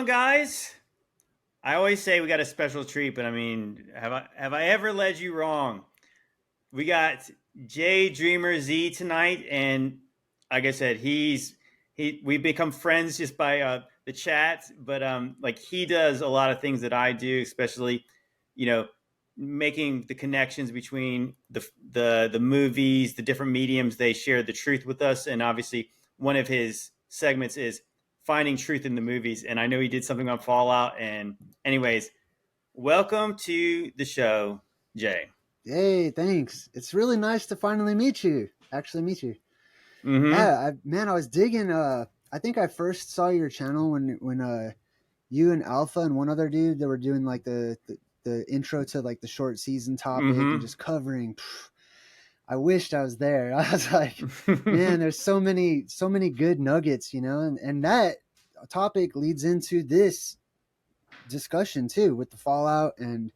on, guys? I always say we got a special treat, but I mean, have I ever led you wrong? We got J Dreamer Z tonight, and like I said, we've become friends just by the chat. But like he does a lot of things that I do, especially you know making the connections between the movies, the different mediums. They share the truth with us, and obviously one of his segments is finding truth in the movies. And I know he did something on Fallout. And anyways, welcome to the show, Jay. Hey, thanks. It's really nice to finally meet you. Actually meet you. Mm-hmm. Yeah, I was digging I think I first saw your channel when you and Alpha and one other dude they were doing like the intro to like the short season topic and Mm-hmm. just covering. I wished I was there. I was like, man, there's so many good nuggets, and that topic leads into this discussion too with the Fallout and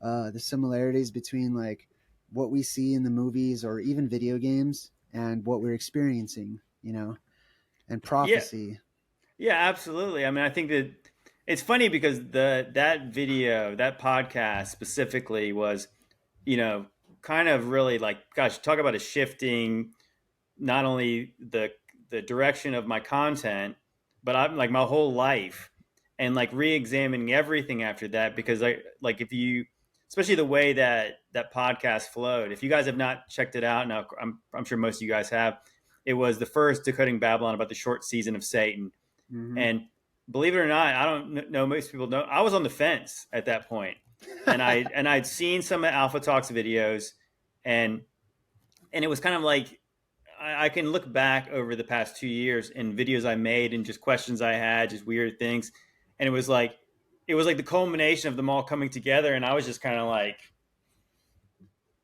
the similarities between like what we see in the movies or even video games and what we're experiencing, and Yeah, prophecy. yeah, absolutely. I mean, I think that it's funny because that video, that podcast specifically was, you know, kind of really like, gosh, talk about a shifting not only the direction of my content, but I'm like my whole life, and like re-examining everything after that. Because I like if you, especially the way that podcast flowed. If you guys have not checked it out, now I'm sure most of you guys have. It was the first Decoding Babylon about the short season of Satan, Mm-hmm. and believe it or not, I don't know. Most people don't. I was on the fence at that point, and I'd seen some of Alpha Talks videos, and it was kind of like I can look back over the past 2 years and videos I made and just questions I had, just weird things, and it was like the culmination of them all coming together, and I was just kind of like,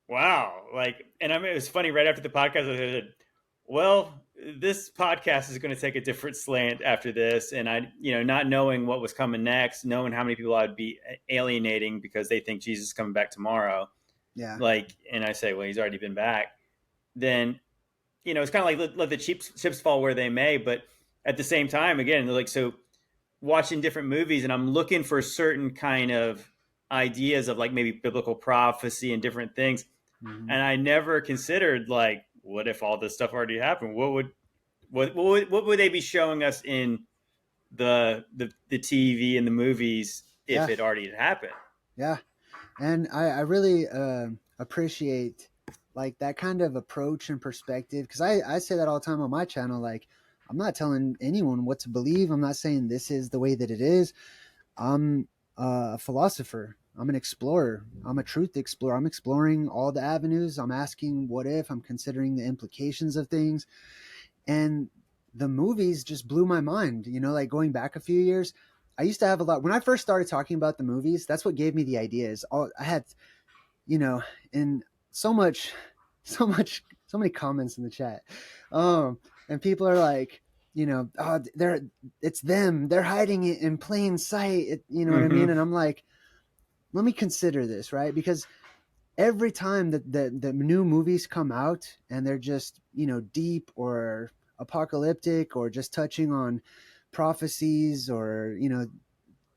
wow, like, and I mean, it was funny right after the podcast. I said, well, this podcast is going to take a different slant after this, and not knowing what was coming next, knowing how many people I'd be alienating because they think Jesus is coming back tomorrow, Yeah. like, and I say, well, he's already been back. Then it's kind of like let the chips fall where they may. But at the same time, again, like, so watching different movies, and I'm looking for certain kind of ideas of like maybe biblical prophecy and different things. Mm-hmm. And I never considered like, what if all this stuff already happened? What would they be showing us in the TV and the movies if Yeah. it already had happened? Yeah. And I really appreciate like that kind of approach and perspective because I say that all the time on my channel. Like, I'm not telling anyone what to believe. I'm not saying this is the way that it is. I'm a philosopher. I'm an explorer. I'm a truth explorer. I'm exploring all the avenues. I'm asking what if. I'm considering the implications of things. And the movies just blew my mind. Like going back a few years, I used to have a lot. When I first started talking about the movies, that's what gave me the ideas. I had, you know, and so much, so many comments in the chat. And people are like, oh, it's them. They're hiding it in plain sight. You know what I mean? Mm-hmm. And I'm like, let me consider this, right? Because every time that the new movies come out and they're just, deep or apocalyptic or just touching on prophecies or,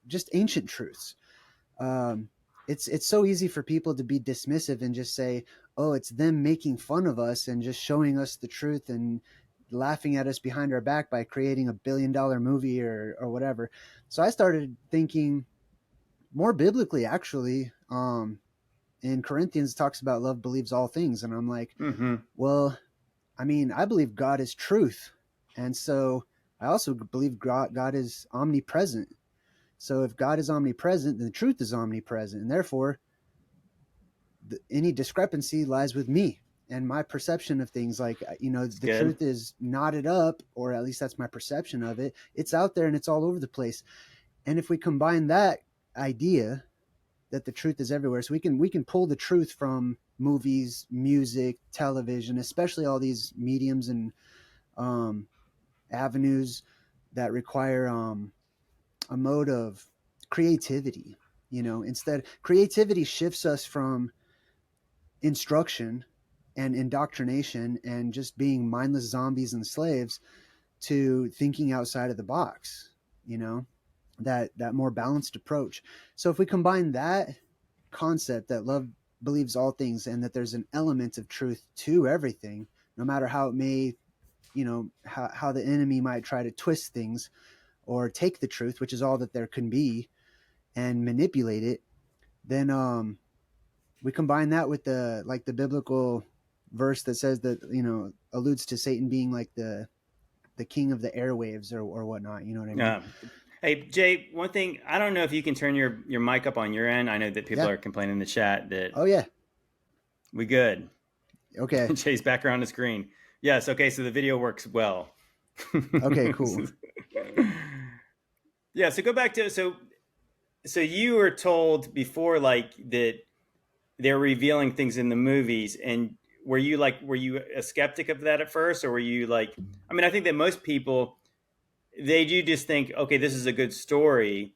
just ancient truths, um, it's so easy for people to be dismissive and just say, oh, it's them making fun of us and just showing us the truth and laughing at us behind our back by creating $1 billion movie or whatever. So I started thinking more biblically, actually. In Corinthians, it talks about love believes all things, and I'm like, Mm-hmm. well, I mean, I believe God is truth, and so I also believe God is omnipresent. So if God is omnipresent, then the truth is omnipresent, and therefore, any discrepancy lies with me and my perception of things. Like, It's the good. truth is knotted up, or at least that's my perception of it. It's out there and it's all over the place. And if we combine that idea that the truth is everywhere, so we can pull the truth from movies, music, television, especially all these mediums and um, avenues that require a mode of creativity. Instead, creativity shifts us from instruction and indoctrination and just being mindless zombies and slaves to thinking outside of the box. you know that more balanced approach. So if we combine that concept that love believes all things and that there's an element of truth to everything, no matter how it may, how the enemy might try to twist things or take the truth, which is all that there can be, and manipulate it, then we combine that with the biblical verse that says that, alludes to Satan being like the king of the airwaves or whatnot. You know what I mean? Uh, hey Jay, one thing, I don't know if you can turn your mic up on your end. I know that people Yeah. are complaining in the chat that Oh yeah. we good. Okay. Jay's back around the screen. Yes. Okay. So the video works well. Okay. Cool. Yeah. So go back to so you were told before like that they're revealing things in the movies, and were you a skeptic of that at first, or were you like? I mean, I think that most people they do just think, okay, this is a good story,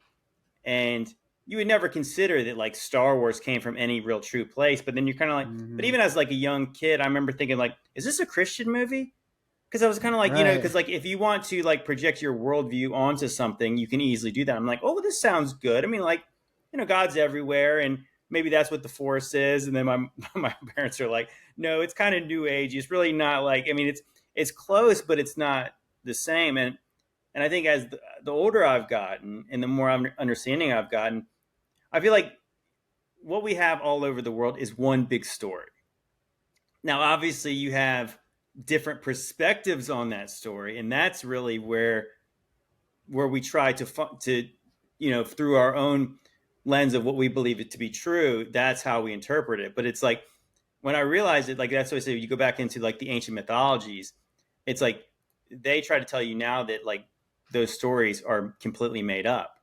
and you would never consider that like Star Wars came from any real true place. But then you're kind of like, but Mm-hmm. even as like a young kid, I remember thinking like, is this a Christian movie? Because I was kind of like, Right. because like if you want to like project your worldview onto something, you can easily do that. I'm like, oh, well, this sounds good. I mean, like, God's everywhere, and maybe that's what the Force is. And then my my parents are like, no, it's kind of New Age. It's really not like. I mean, it's close, but it's not the same. And I think as the older I've gotten, and the more understanding I've gotten, I feel like what we have all over the world is one big story. Now, obviously, you have different perspectives on that story, and that's really where we try to through our own lens of what we believe it to be true. That's how we interpret it. But it's like when I realized it, like that's what I say. You go back into like the ancient mythologies. It's like they try to tell you now that like those stories are completely made up.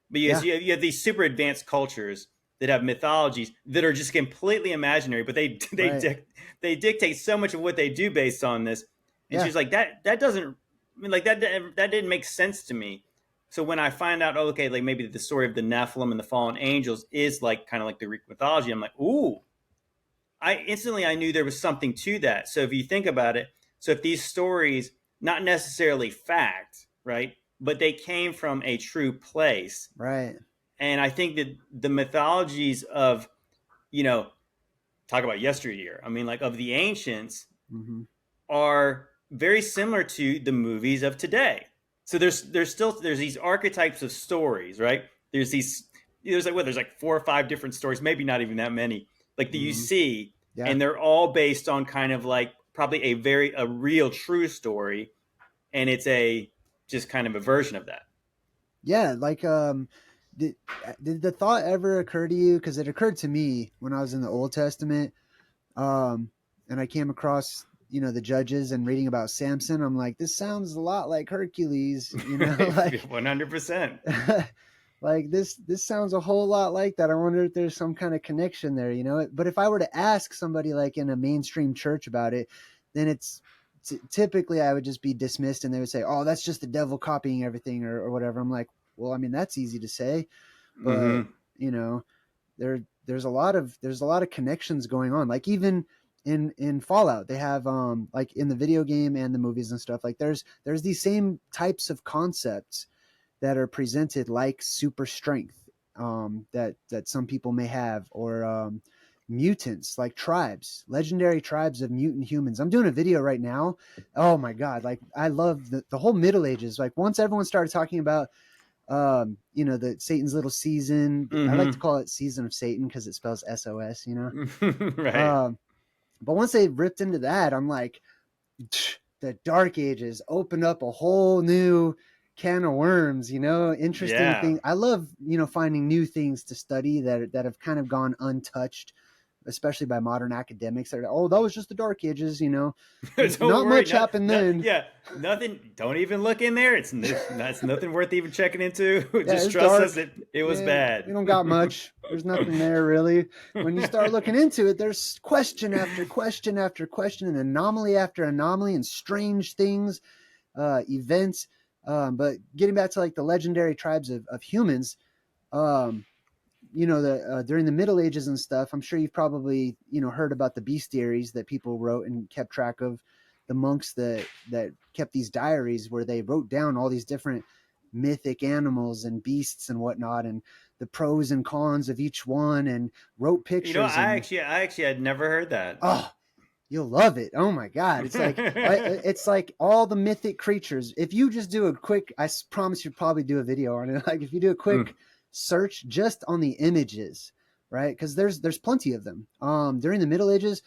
But Yeah. you have these super advanced cultures that have mythologies that are just completely imaginary, but Right. they dictate so much of what they do based on this. And Yeah. she's like, that doesn't, I mean, like that didn't make sense to me. So when I find out, oh, okay, like maybe the story of the Nephilim and the fallen angels is like kind of like the Greek mythology, I'm like, ooh, I knew there was something to that. So if you think about it, so if these stories, not necessarily fact, right, but they came from a true place, Right. and I think that the mythologies of, you know, talk about yesteryear, I mean, like of the ancients, Mm-hmm. are very similar to the movies of today. So there's these archetypes of stories, right? There's like 4 or 5 different stories, maybe not even that many, like that you Mm-hmm. see, Yeah. and they're all based on kind of like probably a real true story, and it's a just kind of a version of that. Yeah. Like, did, did the thought ever occur to you? Because it occurred to me when I was in the Old Testament, um, and I came across, the judges and reading about Samson. I'm like, this sounds a lot like Hercules, like 100%. like this sounds a whole lot like that. I wonder if there's some kind of connection there, But if I were to ask somebody like in a mainstream church about it, then it's typically I would just be dismissed, and they would say, "Oh, that's just the devil copying everything," or whatever. I'm like, well, I mean, that's easy to say, but Mm-hmm. you know, there's a lot of connections going on. Like even in Fallout, they have like in the video game and the movies and stuff. Like there's these same types of concepts that are presented like super strength, that some people may have, or mutants, like tribes, legendary tribes of mutant humans. I'm doing a video right now. Oh my god, like I love the whole Middle Ages. Like once everyone started talking about the Satan's little season. I like to Mm-hmm. call it season of Satan because it spells SOS. Right. Um, but once they ripped into that, I'm like, the Dark Ages opened up a whole new can of worms. Interesting Yeah. thing. I love finding new things to study that have kind of gone untouched, especially by modern academics. That are, oh, that was just the Dark Ages. Don't Not worry. much Not, happened not, then. yeah. Nothing. Don't even look in there. That's nothing worth even checking into. Yeah, Just it's trust us dark. that it was Yeah, we bad. don't got much. There's nothing there really. When you start looking into it, there's question after question after question, and anomaly after anomaly, and strange things, events. But getting back to like the legendary tribes of humans, um, during the Middle Ages and stuff, I'm sure you've probably heard about the bestiaries that people wrote and kept track of. The monks that kept these diaries where they wrote down all these different mythic animals and beasts and whatnot, and the pros and cons of each one, and wrote You know, pictures. And I actually had never heard that. oh, you'll love it. Oh my god, it's like all the mythic creatures. If you just do a quick, I promise you'd probably do a video on it. Like if you do a quick search just on the images, right? Because there's plenty of them. During the Middle Ages,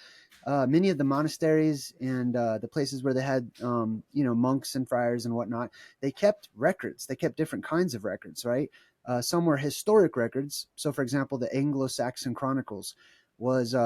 many of the monasteries and the places where they had monks and friars and whatnot, they kept records. They kept different kinds of records, right? Some were historic records. So, for example, the Anglo-Saxon Chronicles was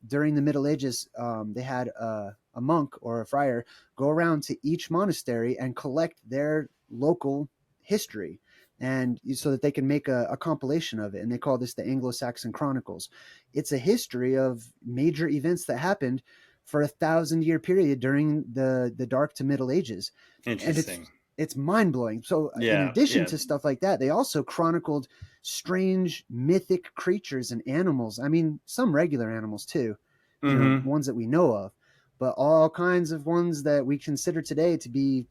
during the Middle Ages. They had a monk or a friar go around to each monastery and collect their local history, and so that they can make a compilation of it. And they call this the Anglo-Saxon Chronicles. It's a history of major events that happened for 1,000-year period during the Dark to Middle Ages. Interesting. And it's mind-blowing. So in addition to stuff like that, they also chronicled strange mythic creatures and animals. I mean, some regular animals too, ones that we know of, but all kinds of ones that we consider today to be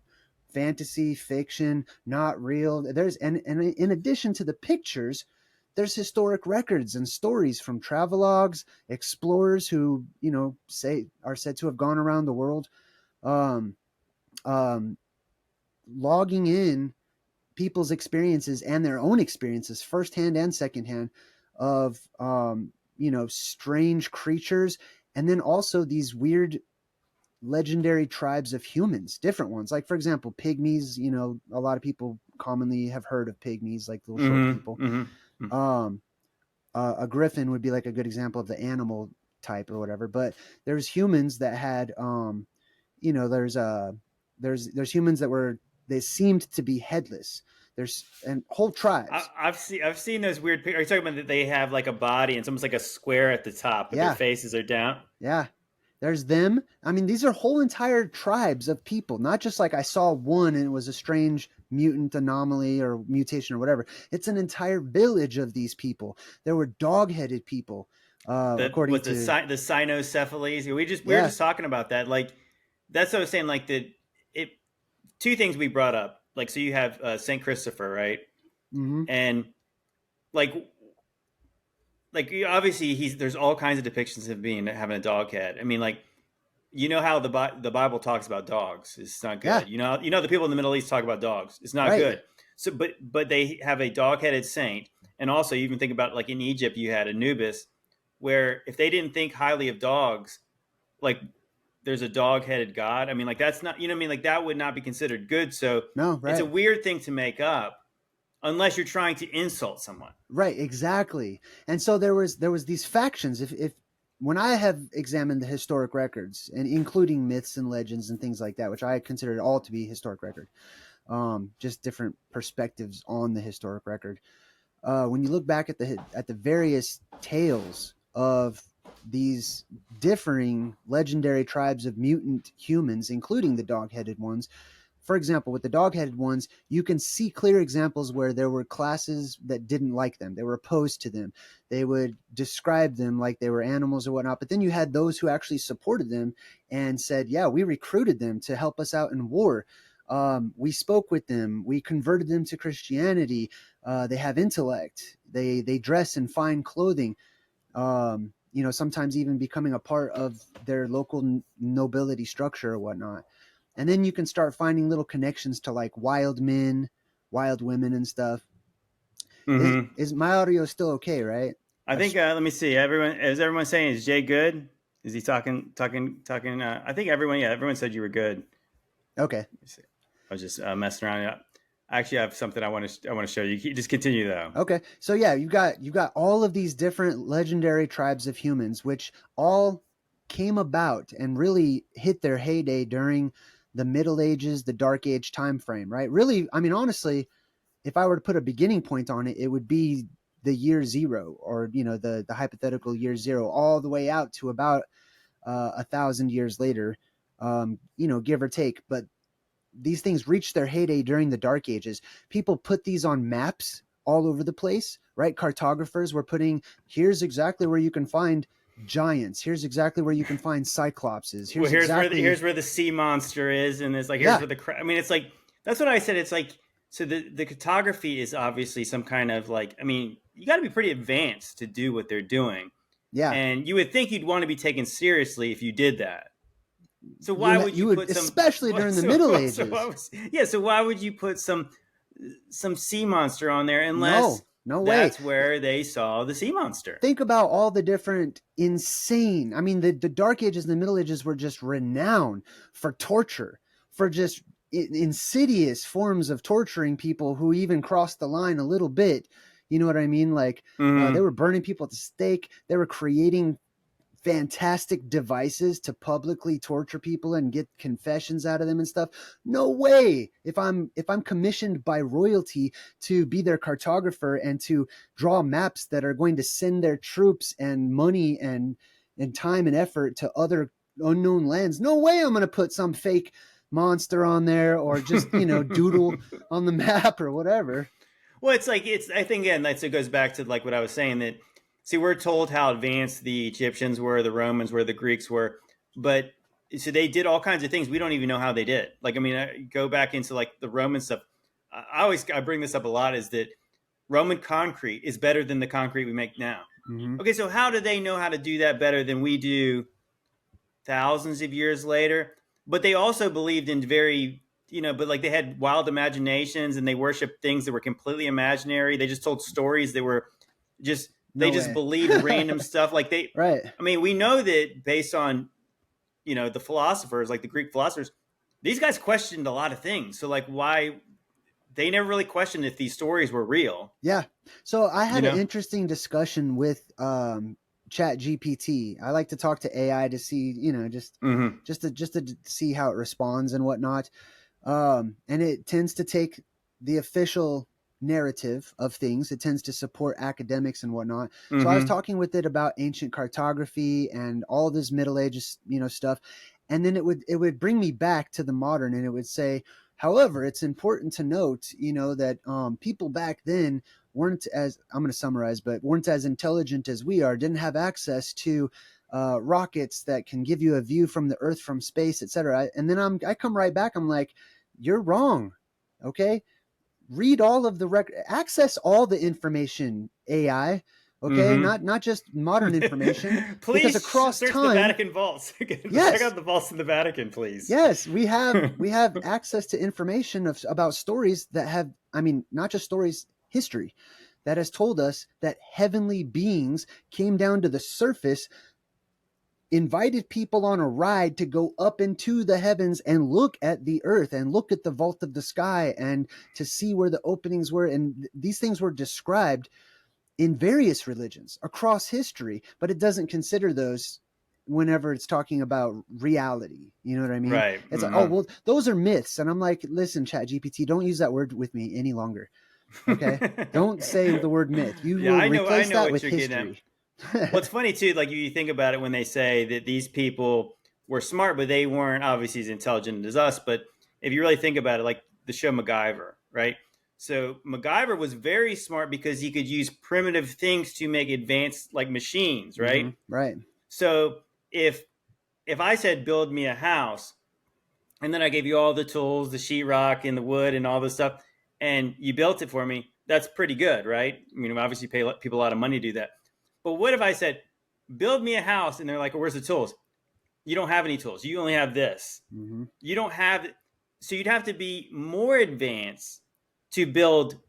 fantasy, fiction, not real. And in addition to the pictures, there's historic records and stories from travelogues, explorers who are said to have gone around the world, um, um, logging in people's experiences and their own experiences, firsthand and secondhand, of strange creatures, and then also these weird legendary tribes of humans, different ones. Like for example, pygmies. A lot of people commonly have heard of pygmies, like little short people. A griffin would be like a good example of the animal type or whatever. But there's humans that had, there's humans that they seemed to be headless. There's and whole tribes. I've seen those weird pictures. Are you talking about that they have like a body and it's almost like a square at the top, but their faces are down? Yeah. There's them. I mean, these are whole entire tribes of people, not just like I saw one and it was a strange mutant anomaly or mutation or whatever. It's an entire village of these people. There were dog-headed people, according to the cynocephalies. We were just talking about that. Like that's what I was saying. Like two things we brought up. Like so, you have Saint Christopher, right? Mm-hmm. And like obviously there's all kinds of depictions of having a dog head. I mean, like how the Bible talks about dogs. It's not good. Yeah. The people in the Middle East talk about dogs. It's not good. So, but they have a dog-headed saint, and also you even think about like in Egypt you had Anubis, where if they didn't think highly of dogs, like there's a dog-headed god. I mean, like that's not like that would not be considered good. So no, right. It's a weird thing to make up. Unless you're trying to insult someone. Right, exactly. And so there was these factions. If when I have examined the historic records, and including myths and legends and things like that, which I consider it all to be historic record, just different perspectives on the historic record. When you look back at the various tales of these differing legendary tribes of mutant humans, including the dog-headed ones. For example, with the dog-headed ones, you can see clear examples where there were classes that didn't like them. They were opposed to them. They would describe them like they were animals or whatnot. But then you had those who actually supported them and said, yeah, we recruited them to help us out in war. We spoke with them. We converted them to Christianity. They have intellect. They dress in fine clothing. Sometimes even becoming a part of their local nobility structure or whatnot. And then you can start finding little connections to like wild men, wild women and stuff. Mm-hmm. Is my audio still okay, right? I think, let me see. Is everyone saying, is Jay good? Is he talking? I think everyone said you were good. Okay. I was just messing around. I actually have something I want to show you. Just continue though. Okay. So yeah, you got all of these different legendary tribes of humans, which all came about and really hit their heyday during the Middle Ages, the Dark Age time frame, right? Really, I mean, honestly, if I were to put a beginning point on it, it would be the year zero, or the hypothetical year zero, all the way out to about 1,000 years later, give or take. But these things reached their heyday during the Dark Ages. People put these on maps all over the place, right? Cartographers were putting, here's exactly where you can find giants. Here's exactly where you can find cyclopses. Here's where the sea monster is, and it's like here's where I mean, it's like that's what I said. It's like So the cartography is obviously some kind of like, I mean, you got to be pretty advanced to do what they're doing, Yeah, and you would think you'd want to be taken seriously if you did that. So why would you you would, put some? especially during the Middle Ages. Yeah. So why would you put some sea monster on there unless No, no way. that's where they saw the sea monster? Think about all the different insane. I mean, the Dark Ages and the Middle Ages were just renowned for torture, for just insidious forms of torturing people who even crossed the line a little bit. You know what I mean? Like they Mm-hmm. were burning people at the stake. They were creating fantastic devices to publicly torture people and get confessions out of them and stuff. No way. If I'm commissioned by royalty to be their cartographer and to draw maps that are going to send their troops and money and time and effort to other unknown lands, no way I'm going to put some fake monster on there or just, doodle on the map or whatever. Well, it's like it's. I think again, it goes back to like what I was saying that. See, we're told how advanced the Egyptians were, the Romans were, the Greeks were, but so they did all kinds of things we don't even know how they did. Like, I mean, I go back into like the Roman stuff. I bring this up a lot is that Roman concrete is better than the concrete we make now. Mm-hmm. Okay, so how do they know how to do that better than we do thousands of years later? But they also believed in very, but like they had wild imaginations and they worshiped things that were completely imaginary. They just told stories that were just, they No just way. believed random stuff. Like Right. I mean, we know that based on, the philosophers, like the Greek philosophers, these guys questioned a lot of things. So like why they never really questioned if these stories were real, Yeah. So I you had an know? interesting discussion with Chat GPT. I like to talk to AI to see, just Mm-hmm. just to see how it responds and whatnot. And it tends to take the official narrative of things. It tends to support academics and whatnot. So I was Mm-hmm. talking with it about ancient cartography and all this Middle Ages, stuff. And then it would bring me back to the modern, and it would say, however, it's important to note, that people back then weren't as, I'm going to summarize, but weren't as intelligent as we are, didn't have access to rockets that can give you a view from the Earth from space, etc. And then I come right back. I'm like, you're wrong. Okay, read all of the access all the information, AI. Okay, Mm-hmm. not just modern information, because Please across search the time, Vatican vaults. Check yes, out the vaults in the Vatican, please. yes, we have access to information about stories that have, I mean, not just stories, history that has told us that heavenly beings came down to the surface, invited people on a ride to go up into the heavens and look at the earth and look at the vault of the sky and to see where the openings were. And these things were described in various religions across history, but it doesn't consider those whenever it's talking about reality. You know what I mean? Right. It's like, oh, Mm-hmm. well, those are myths. And I'm like, listen, Chat GPT, don't use that word with me any longer. Okay? Don't say the word myth. You Yeah, will I replace know that what with you're getting at. history. What's funny too, like you think about it when they say that these people were smart, but they weren't obviously as intelligent as us. But if you really think about it, like the show MacGyver, right? So MacGyver was very smart because he could use primitive things to make advanced like machines, right? Mm-hmm. Right. So if I said build me a house, and then I gave you all the tools, the sheetrock and the wood and all this stuff, and you built it for me, that's pretty good, right? I mean, obviously, you pay people a lot of money to do that. But what if I said, build me a house, and they're like, oh, where's the tools? You don't have any tools. You only have this. Mm-hmm. You don't have, so you'd have to be more advanced to build,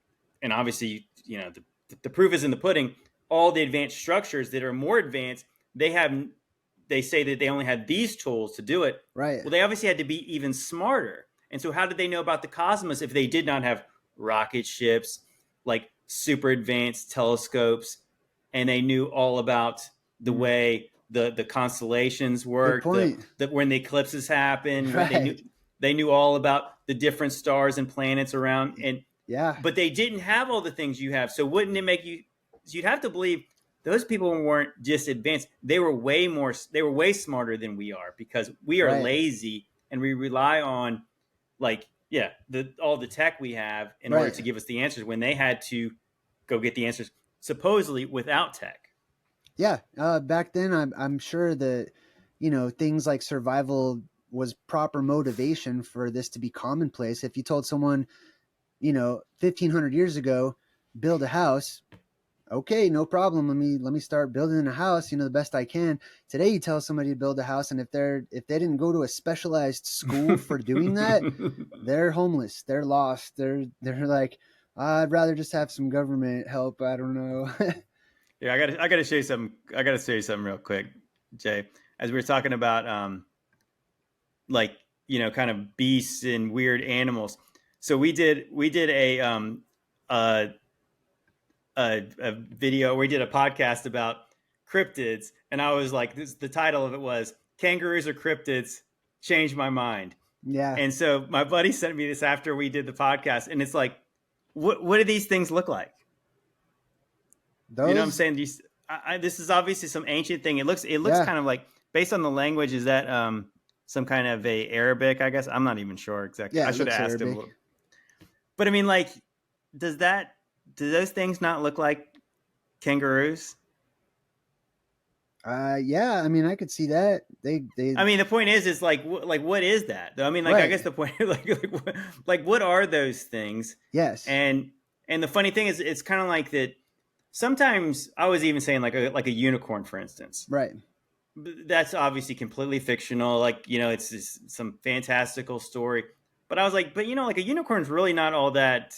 and obviously, the proof is in the pudding. All the advanced structures that are more advanced, they say that they only had these tools to do it. Right. Well, they obviously had to be even smarter. And so, how did they know about the cosmos if they did not have rocket ships, like super advanced telescopes, and they knew all about the Mm. way the constellations Good work, point. the when the eclipses happen, when Right. they knew all about the different stars and planets around, and Yeah. but they didn't have all the things you have. So wouldn't it make you? So you'd have to believe those people weren't just advanced; they were way more. They were way smarter than we are because we are Right. lazy and we rely on, like, yeah, all the tech we have in order Right. to give us the answers when they had to go get the answers supposedly without tech. Yeah. Back then, I'm sure that, things like survival was proper motivation for this to be commonplace. If you told someone 1500 years ago, build a house. Okay, no problem. Let me start building a house, the best I can. Today you tell somebody to build a house, and if they didn't go to a specialized school for doing that, they're homeless, they're lost, they're like, I'd rather just have some government help. I don't know. Yeah, I gotta show you something. I gotta show you something real quick, Jay. As we were talking about, like kind of beasts and weird animals. So we did a a video. We did a podcast about cryptids, and I was like, the title of it was "Kangaroos or Cryptids." Changed my mind. Yeah, And so my buddy sent me this after we did the podcast, and it's like, what do these things look like? You know what I'm those. saying? This is obviously some ancient thing. It looks Yeah, kind of like, based on the language. Is that some kind of a Arabic? I guess I'm not even sure exactly. yeah, I it should looks have asked him. Arabic. But I mean, like, does that do those things not look like kangaroos? Yeah, I mean, I could see that. They I mean, the point is like, what is that? I mean, like, I right. guess the point, like, what are those things? Yes, And the funny thing is, it's kind of like that. Sometimes I was even saying like a unicorn, for instance. right. That's obviously completely fictional. Like, it's just some fantastical story. But I was like, but like a unicorn's really not all that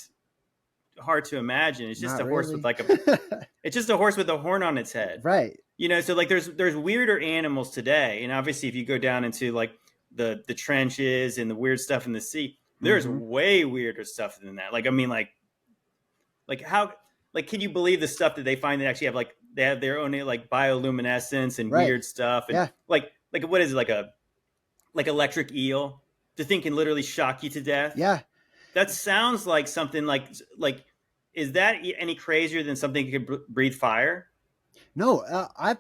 hard to imagine. It's just Not a horse with really. like a, it's just a horse with a horn on its head. Right. So like there's weirder animals today, and obviously if you go down into like the trenches and the weird stuff in the sea, there's Mm-hmm. way weirder stuff than that. Like, I mean, like how, like, can you believe the stuff that they find that actually have, like, they have their own like bioluminescence and Right. weird stuff, and Yeah. like what is it, like electric eel? The thing can literally shock you to death. Yeah. That sounds like something like is that any crazier than something that could breathe fire? No, I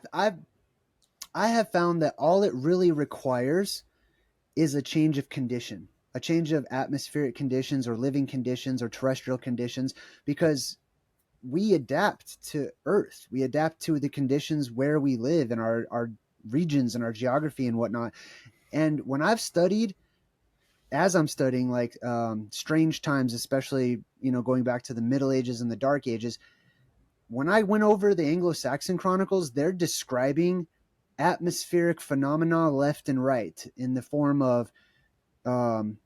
have found that all it really requires is a change of condition, a change of atmospheric conditions or living conditions or terrestrial conditions, because we adapt to Earth. We adapt to the conditions where we live in our regions and our geography and whatnot. And when I've studied, as I'm studying, like strange times, especially, going back to the Middle Ages and the Dark Ages, when I went over the Anglo-Saxon chronicles, they're describing atmospheric phenomena left and right in the form of um,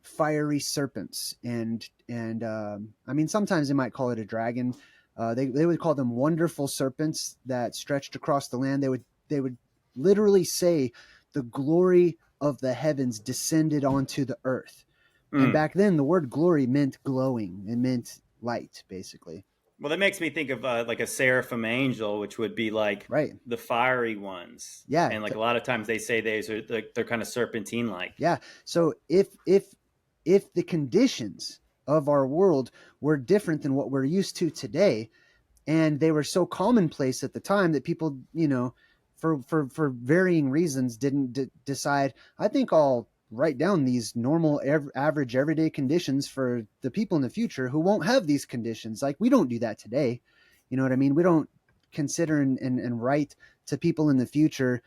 fiery serpents and I mean, sometimes they might call it a dragon. They would call them wonderful serpents that stretched across the land. They would literally say the glory of the heavens descended onto the earth. And Mm. back then, the word glory meant glowing. It meant light, basically. Well, that makes me think of like a seraphim angel, which would be like Right? the fiery ones, Yeah. and like a lot of times they say these are like they're kind of serpentine like. Yeah. So if the conditions of our world were different than what we're used to today, and they were so commonplace at the time that people, for varying reasons, didn't decide, I think I'll write down these normal average everyday conditions for the people in the future who won't have these conditions. Like, we don't do that today. You know what I mean? We don't consider and write to people in the future,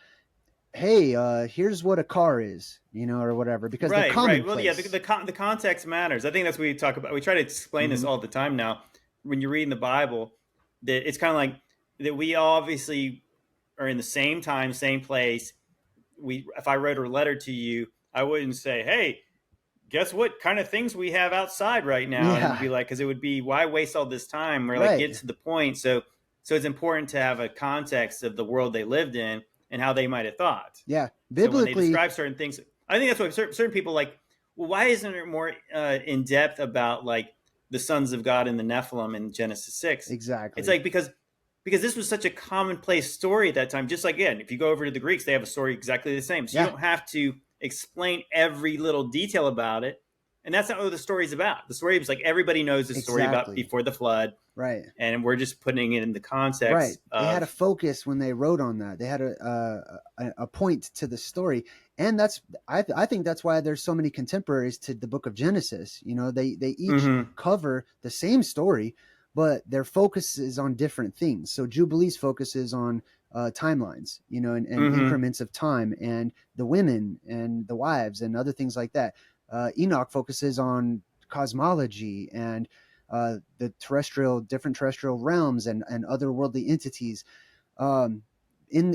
hey, here's what a car is, or whatever, because they're Right. Well, yeah, commonplace. the context matters. I think that's what we talk about. We try to explain this Mm-hmm. all the time now. When you're reading the Bible, that it's kind of like that we obviously are in the same time, same place. If I wrote a letter to you, I wouldn't say, "Hey, guess what kind of things we have outside right now," and it'd Yeah. be like, because it would be, why waste all this time? We're like, Right. get to the point. So it's important to have a context of the world they lived in and how they might have thought. Yeah. So when they Biblically, describe certain things, I think that's why certain people like, well, why isn't it more in depth about like the sons of God and the Nephilim in Genesis 6? It's exactly. like, because this was such a commonplace story at that time. Just like, again, if you go over to the Greeks, they have a story exactly the same. So you Yeah. don't have to explain every little detail about it. And that's not what the story's about. The story is like, everybody knows the story about Exactly. before the flood, Right. and we're just putting it in the Right. context They had a of focus when they wrote on that. They had a point to the story, and I think that's why there's so many contemporaries to the Book of Genesis. They each mm-hmm, cover the same story, but their focus is on different things. So Jubilees focuses on timelines, and mm-hmm, increments of time, and the women and the wives and other things like that. Enoch focuses on cosmology and the different terrestrial realms and otherworldly entities. Um, in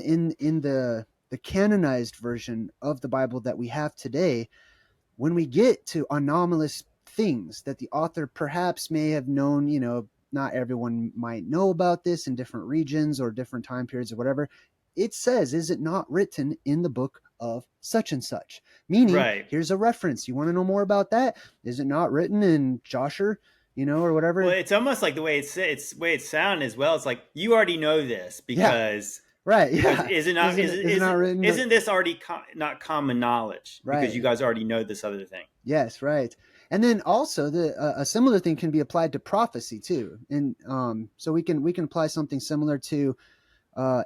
the canonized version of the Bible that we have today, when we get to anomalous things that the author perhaps may have known, not everyone might know about this in different regions or different time periods or whatever. It says, is it not written in the book of such and such? Meaning, Right. here's a reference. You want to know more about that? Is it not written in Joshua, or Well, whatever? it's almost like the way it's way it sounded as well. It's like you already know this Yeah, because right. because Yeah. is it not Is it not written? isn't this already not common knowledge because you Right. guys already know this other thing? Yes, right. And then also a similar thing can be applied to prophecy too. And so we can apply something similar to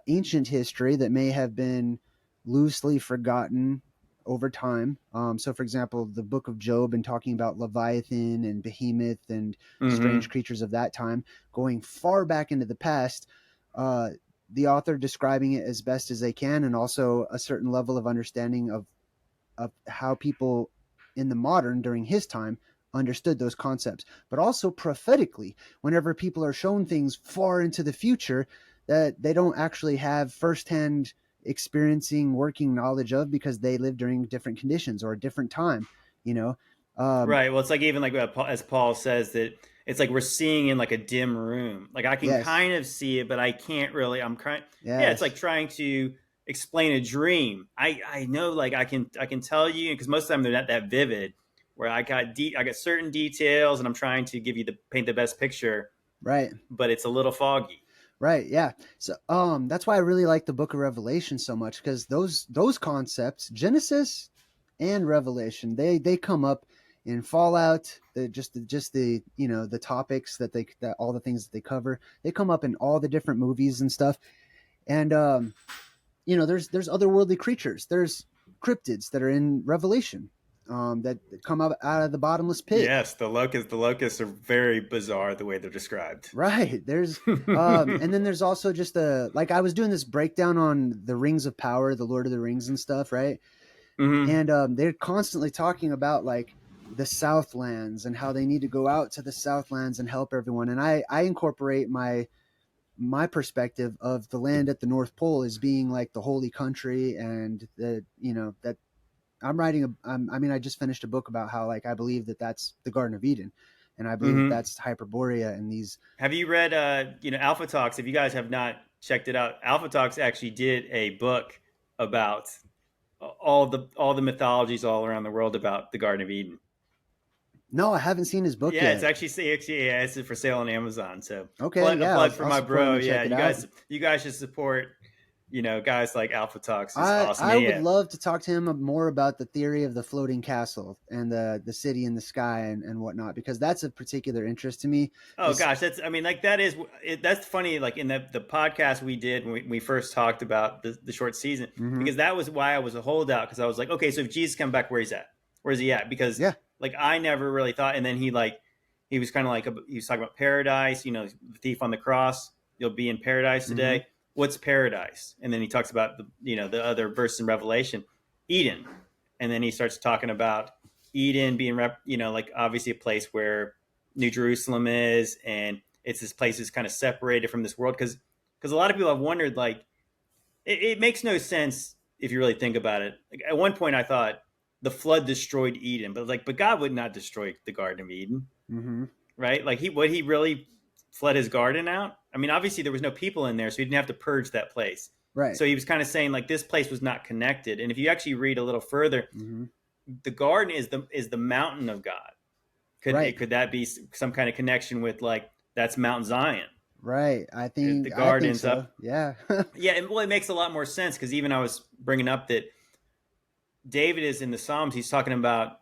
ancient history that may have been loosely forgotten over time. So, for example, the book of Job and talking about Leviathan and Behemoth and strange Mm-hmm. creatures of that time, going far back into the past, uh, the author describing it as best as they can, and also a certain level of understanding of how people in the modern during his time understood those concepts, but also prophetically, whenever people are shown things far into the future that they don't actually have firsthand experiencing working knowledge of because they live during different conditions or a different time, you know. Um, Right. Well, it's like even like as Paul says that it's like we're seeing in like a dim room. Like I can yes, kind of see it, but I can't really. I'm trying. Yeah, it's like yes, trying to explain a dream. I know like I can tell you because most of the time they're not that vivid. Where I got certain details and I'm trying to give you the paint the best picture, right. but it's a little foggy. Right, yeah. So that's why I really like the book of Revelation so much, because those concepts, Genesis and Revelation, they come up in Fallout, just the the topics that all the things that they cover, they come up in all the different movies and stuff. And there's otherworldly creatures. There's cryptids that are in Revelation, that come up out of the bottomless pit. Yes, the locusts are very bizarre the way they're described. Right. There's and then there's also just like I was doing this breakdown on the Rings of Power, the Lord of the Rings and stuff, right? Hmm. And they're constantly talking about like the Southlands and how they need to go out to the Southlands and help everyone. And I incorporate my perspective of the land at the North Pole as being like the holy country, and that I'm writing I mean, I just finished a book about how, like, I believe that that's the Garden of Eden, and I believe that Hmm. that's Hyperborea and these. Have you read Alpha Talks? If you guys have not checked it out, Alpha Talks actually did a book about all the mythologies all around the world about the Garden of Eden. No, I haven't seen his book Yeah, it's yet. actually yeah, it's for sale on Amazon. So Okay, a yeah, plug for I'll my support him bro. and check Yeah, it you out. guys should support guys like Alpha Talks is awesome. I And would yeah. love to talk to him more about the theory of the floating castle and the city in the sky and whatnot, because that's of particular interest to me. Oh This. gosh, that's I mean like that is that's funny. Like in the podcast we did when we first talked about the short season, Mm-hmm. because that was why I was a holdout, because I was like, okay, so if Jesus come back, where he's at? Where's he at? Because Yeah. like I never really thought. And then he was kind of like he was talking about paradise. The thief on the cross. You'll be in paradise Mm-hmm. today. What's paradise? And then he talks about the other verse in Revelation, Eden, and then he starts talking about Eden being like obviously a place where New Jerusalem is, and it's this place that's kind of separated from this world, because a lot of people have wondered, like, it makes no sense if you really think about it. Like at one point I thought the flood destroyed Eden, but God would not destroy the Garden of Eden, Mm-hmm. right? Like he really flood his garden out? I mean, obviously there was no people in there, so he didn't have to purge that place. Right. So he was kind of saying like this place was not connected. And if you actually read a little further, Mm-hmm. the garden is the mountain of God. Right. Could that be some kind of connection with, like, that's Mount Zion? Right. The I think garden's so. up. Yeah. Yeah, and well, it makes a lot more sense, because even I was bringing up that David is in the Psalms. He's talking about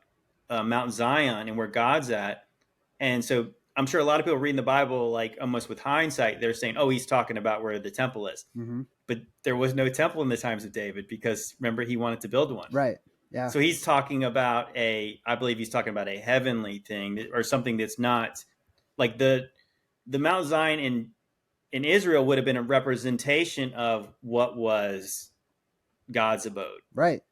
Mount Zion and where God's at, and so I'm sure a lot of people reading the Bible, like almost with hindsight, they're saying, "Oh, he's talking about where the temple is," Mm-hmm. but there was no temple in the times of David, because remember he wanted to build one. Right. Yeah. So he's talking about I believe he's talking about a heavenly thing, or something that's not like the Mount Zion in Israel would have been a representation of what was God's abode. Right.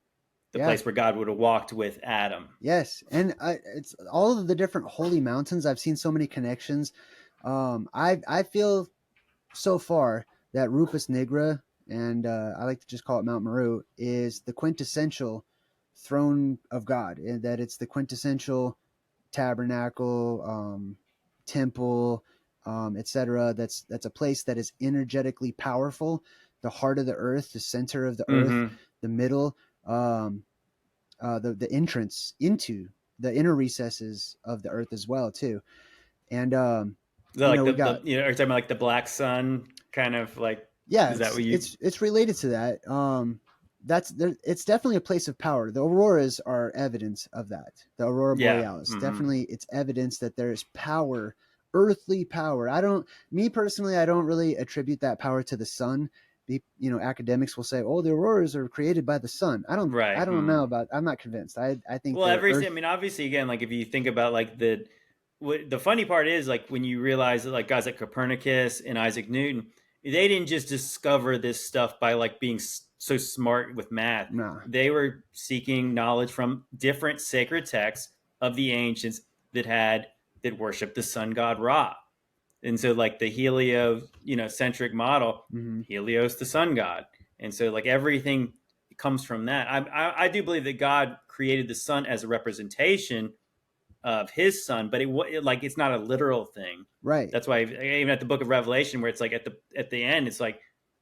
the Yeah. place where God would have walked with Adam. Yes, and it's all of the different holy mountains. I've seen so many connections. I feel so far that Rupus Nigra, and I like to just call it Mount Meru, is the quintessential throne of God, and that it's the quintessential tabernacle, temple, etc. That's a place that is energetically powerful, the heart of the earth, the center of the earth, Mm-hmm. the middle, um, the entrance into the inner recesses of the earth as well too. And Like we the got, are you talking about like the black sun kind of like? yeah, Is that what you? it's related to that. That's there. It's definitely a place of power. The auroras are evidence of that. The aurora Yeah. borealis, Mm-hmm. definitely, it's evidence that there is power, earthly power. I don't, me personally, I don't really attribute that power to the sun. Academics will say, "Oh, the auroras are created by the sun." I Right. don't know about. I'm not convinced. I think Well, they're every I earth. mean, obviously, again, like if you think about like the funny part is like when you realize that like guys like Copernicus and Isaac Newton, they didn't just discover this stuff by like being so smart with math. Nah. They were seeking knowledge from different sacred texts of the ancients that worshipped the sun god Ra. And so like the centric model, Hmm. Helios the sun god. And so like everything comes from that. I do believe that God created the sun as a representation of his son, but like it's not a literal thing. Right. That's why even at the book of Revelation, where it's like at the end, it's like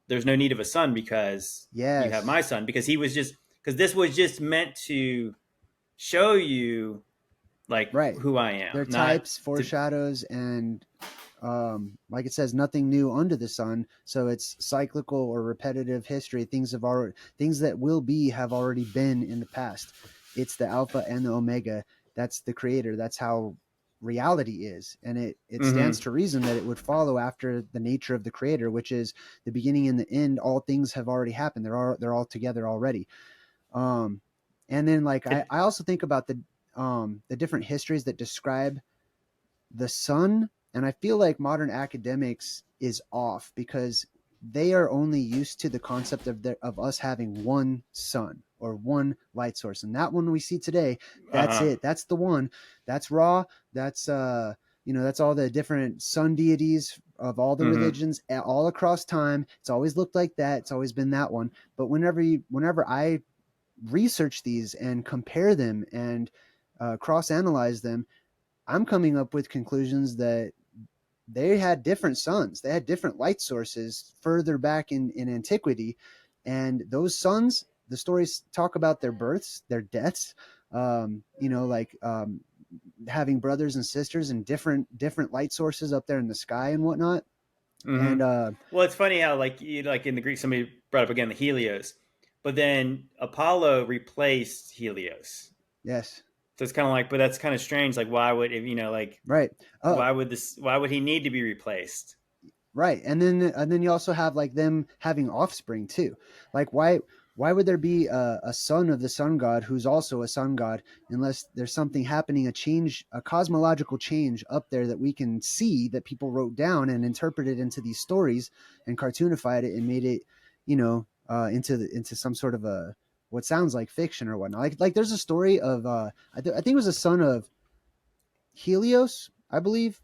there's no need of a son because you have Yes. my son, because this was just meant to show you like Right. who I They're am, not types, to. foreshadows, and like it says, nothing new under the sun. So it's cyclical or repetitive history. Things that will be have already been in the past. It's the alpha and the omega. That's the creator. That's how reality is, and it stands Mm-hmm. to reason that it would follow after the nature of the creator, which is the beginning and the end. All things have already happened. They're all together already. Um, and then like I also think about the different histories that describe the sun, and I feel like modern academics is off because they are only used to the concept of us having one sun or one light source, and that one we see today, that's Uh-huh. it. That's the one. That's Ra. That's that's all the different sun deities of all the Mm-hmm. religions all across time. It's always looked like that. It's always been that one. But whenever I research these and compare them and cross analyze them, I'm coming up with conclusions that they had different suns. They had different light sources further back in antiquity. And those suns, the stories talk about their births, their deaths, like having brothers and sisters and different light sources up there in the sky and whatnot. And Mm-hmm. Well, it's funny how like in the Greek, somebody brought up again the Helios, but then Apollo replaced Helios. yes, So it's kind of like, but that's kind of strange. Like, why would if like right. Uh, why would he need to be replaced? Right. And then you also have like them having offspring too. Like why would there be a son of the sun god who's also a sun god unless there's something happening, a cosmological change up there that we can see, that people wrote down and interpreted into these stories and cartoonified it and made it, into some sort of a what sounds like fiction or whatnot. Like there's a story of I think it was a son of Helios, I believe.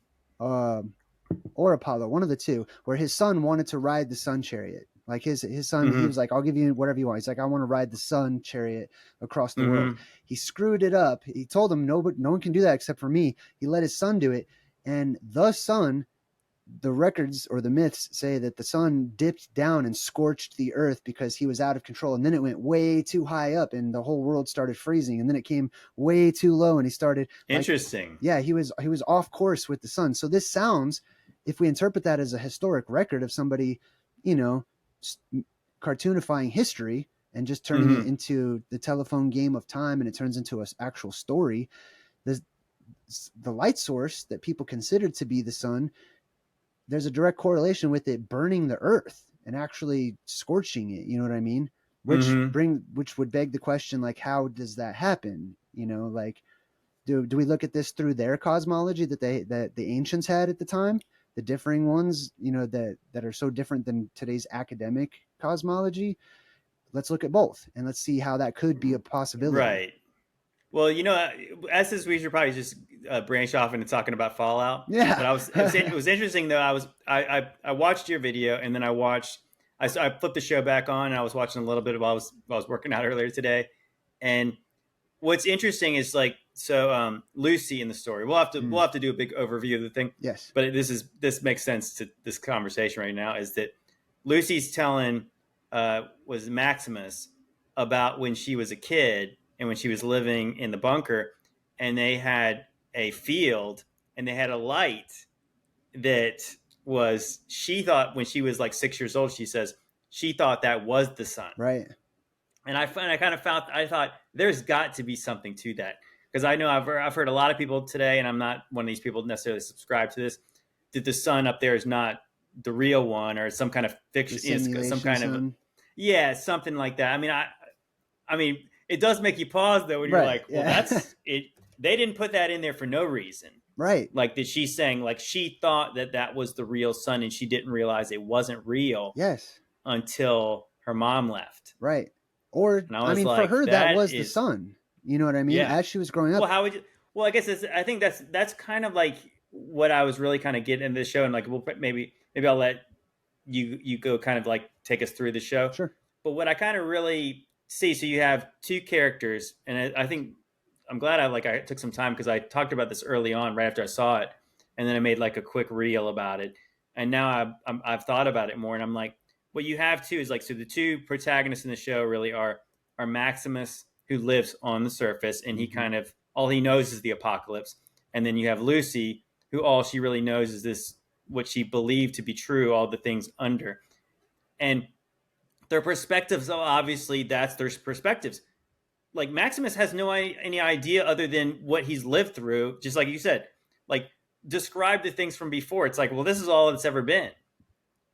Or Apollo, one of the two, where his son wanted to ride the sun chariot. Like his son, he was Mm-hmm. like, "I'll give you whatever you want." He's like, "I want to ride the sun chariot across the world." Mm-hmm. He screwed it up. He told him, "No, but no one can do that except for me." He let his son do it, and the sun, the records or the myths say that the sun dipped down and scorched the earth because he was out of control, and then it went way too high up and the whole world started freezing, and then it came way too low and he started like, Interesting. yeah, he was off course with the sun. So this sounds, if we interpret that as a historic record of somebody, you know cartoonifying history and just turning it Mm-hmm. into the telephone game of time, and it turns into an actual story, the the light source that people considered to be the sun, there's a direct correlation with it burning the earth and actually scorching it. You know what I mean? Mm-hmm. Which would beg the question, like, how does that happen? Like, do we look at this through their cosmology that the ancients had at the time, the differing ones, that are so different than today's academic cosmology? let's look at both and let's see how that could be a possibility. Right. Well, as this we should probably just branch off into talking about Fallout. Yeah. But it was interesting though. I watched your video and then I flipped the show back on and I was watching a little bit while I was working out earlier today. And what's interesting is like Lucy in the story. We'll have to do a big overview of the thing. Yes. But this makes sense to this conversation right now. Is that Lucy's telling was Maximus about when she was a kid and when she was living in the bunker, and they had a field and they had a light that was she thought when she was like 6 years old. She says she thought that was the sun. Right. And I kind of I thought there's got to be something to that because I know I've heard a lot of people today, and I'm not one of these people necessarily subscribe to this, that the sun up there is not the real one or some kind of fiction, some kind sun. of something like that. I mean, it does make you pause though when you're like, well, that's it. They didn't put that in there for no reason, right? Like that she's saying, like she thought that was the real sun, and she didn't realize it wasn't real. Yes, until her mom left. Right. Or I mean, for her, that was the sun. You know what I mean? Yeah. As she was growing up. Well, how would you? Well, I guess I think that's kind of like what I was really kind of getting into the show, and like maybe I'll let you go kind of like take us through the show. Sure. But what I kind of really see, so you have two characters, and I think I'm glad I took some time because I talked about this early on, right after I saw it, and then I made like a quick reel about it, and now I've thought about it more, and I'm like, what you have too is like, so the two protagonists in the show really are Maximus, who lives on the surface, and he kind of all he knows is the apocalypse, and then you have Lucy, who all she really knows is this what she believed to be true, all the things under, and their perspectives. Obviously, that's their perspectives. Like Maximus has any idea other than what he's lived through. Just like you said, like describe the things from before. It's like, well, this is all it's ever been.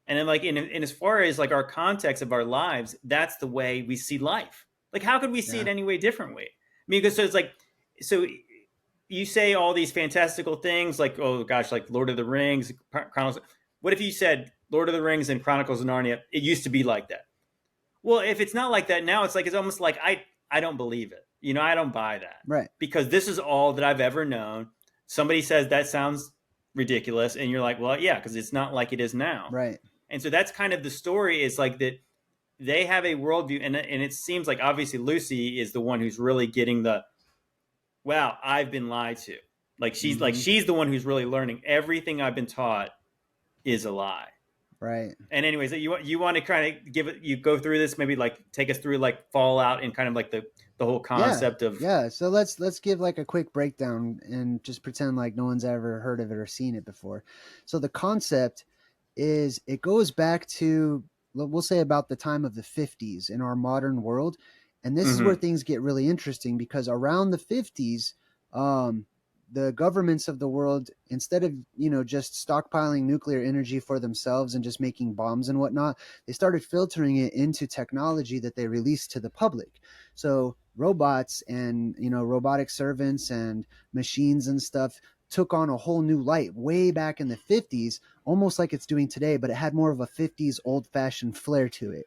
And then like in as far as like our context of our lives, that's the way we see life. Like how could we see it any way different way? I mean, because so it's like, so you say all these fantastical things like, oh gosh, like Lord of the Rings, Chronicles. What if you said Lord of the Rings and Chronicles of Narnia? It used to be like that. Well, if it's not like that now, it's like, it's almost like I don't believe it. I don't buy that. Right. Because this is all that I've ever known. Somebody says that sounds ridiculous. And you're like, well, yeah, because it's not like it is now. Right. And so that's kind of the story, is like that they have a worldview. And it seems like obviously Lucy is the one who's really getting wow, I've been lied to. Like she's she's the one who's really learning everything I've been taught is a lie. Right. And anyways, you want to kind of you go through this, maybe like take us through like Fallout and kind of like the whole concept of. Yeah. So let's give like a quick breakdown and just pretend like no one's ever heard of it or seen it before. So the concept is it goes back to, we'll say, about the time of the 50s in our modern world. And this is where things get really interesting, because around the 50s, the governments of the world, instead of, just stockpiling nuclear energy for themselves and just making bombs and whatnot, they started filtering it into technology that they released to the public. So robots and, robotic servants and machines and stuff took on a whole new light way back in the 50s, almost like it's doing today, but it had more of a 50s old-fashioned flair to it.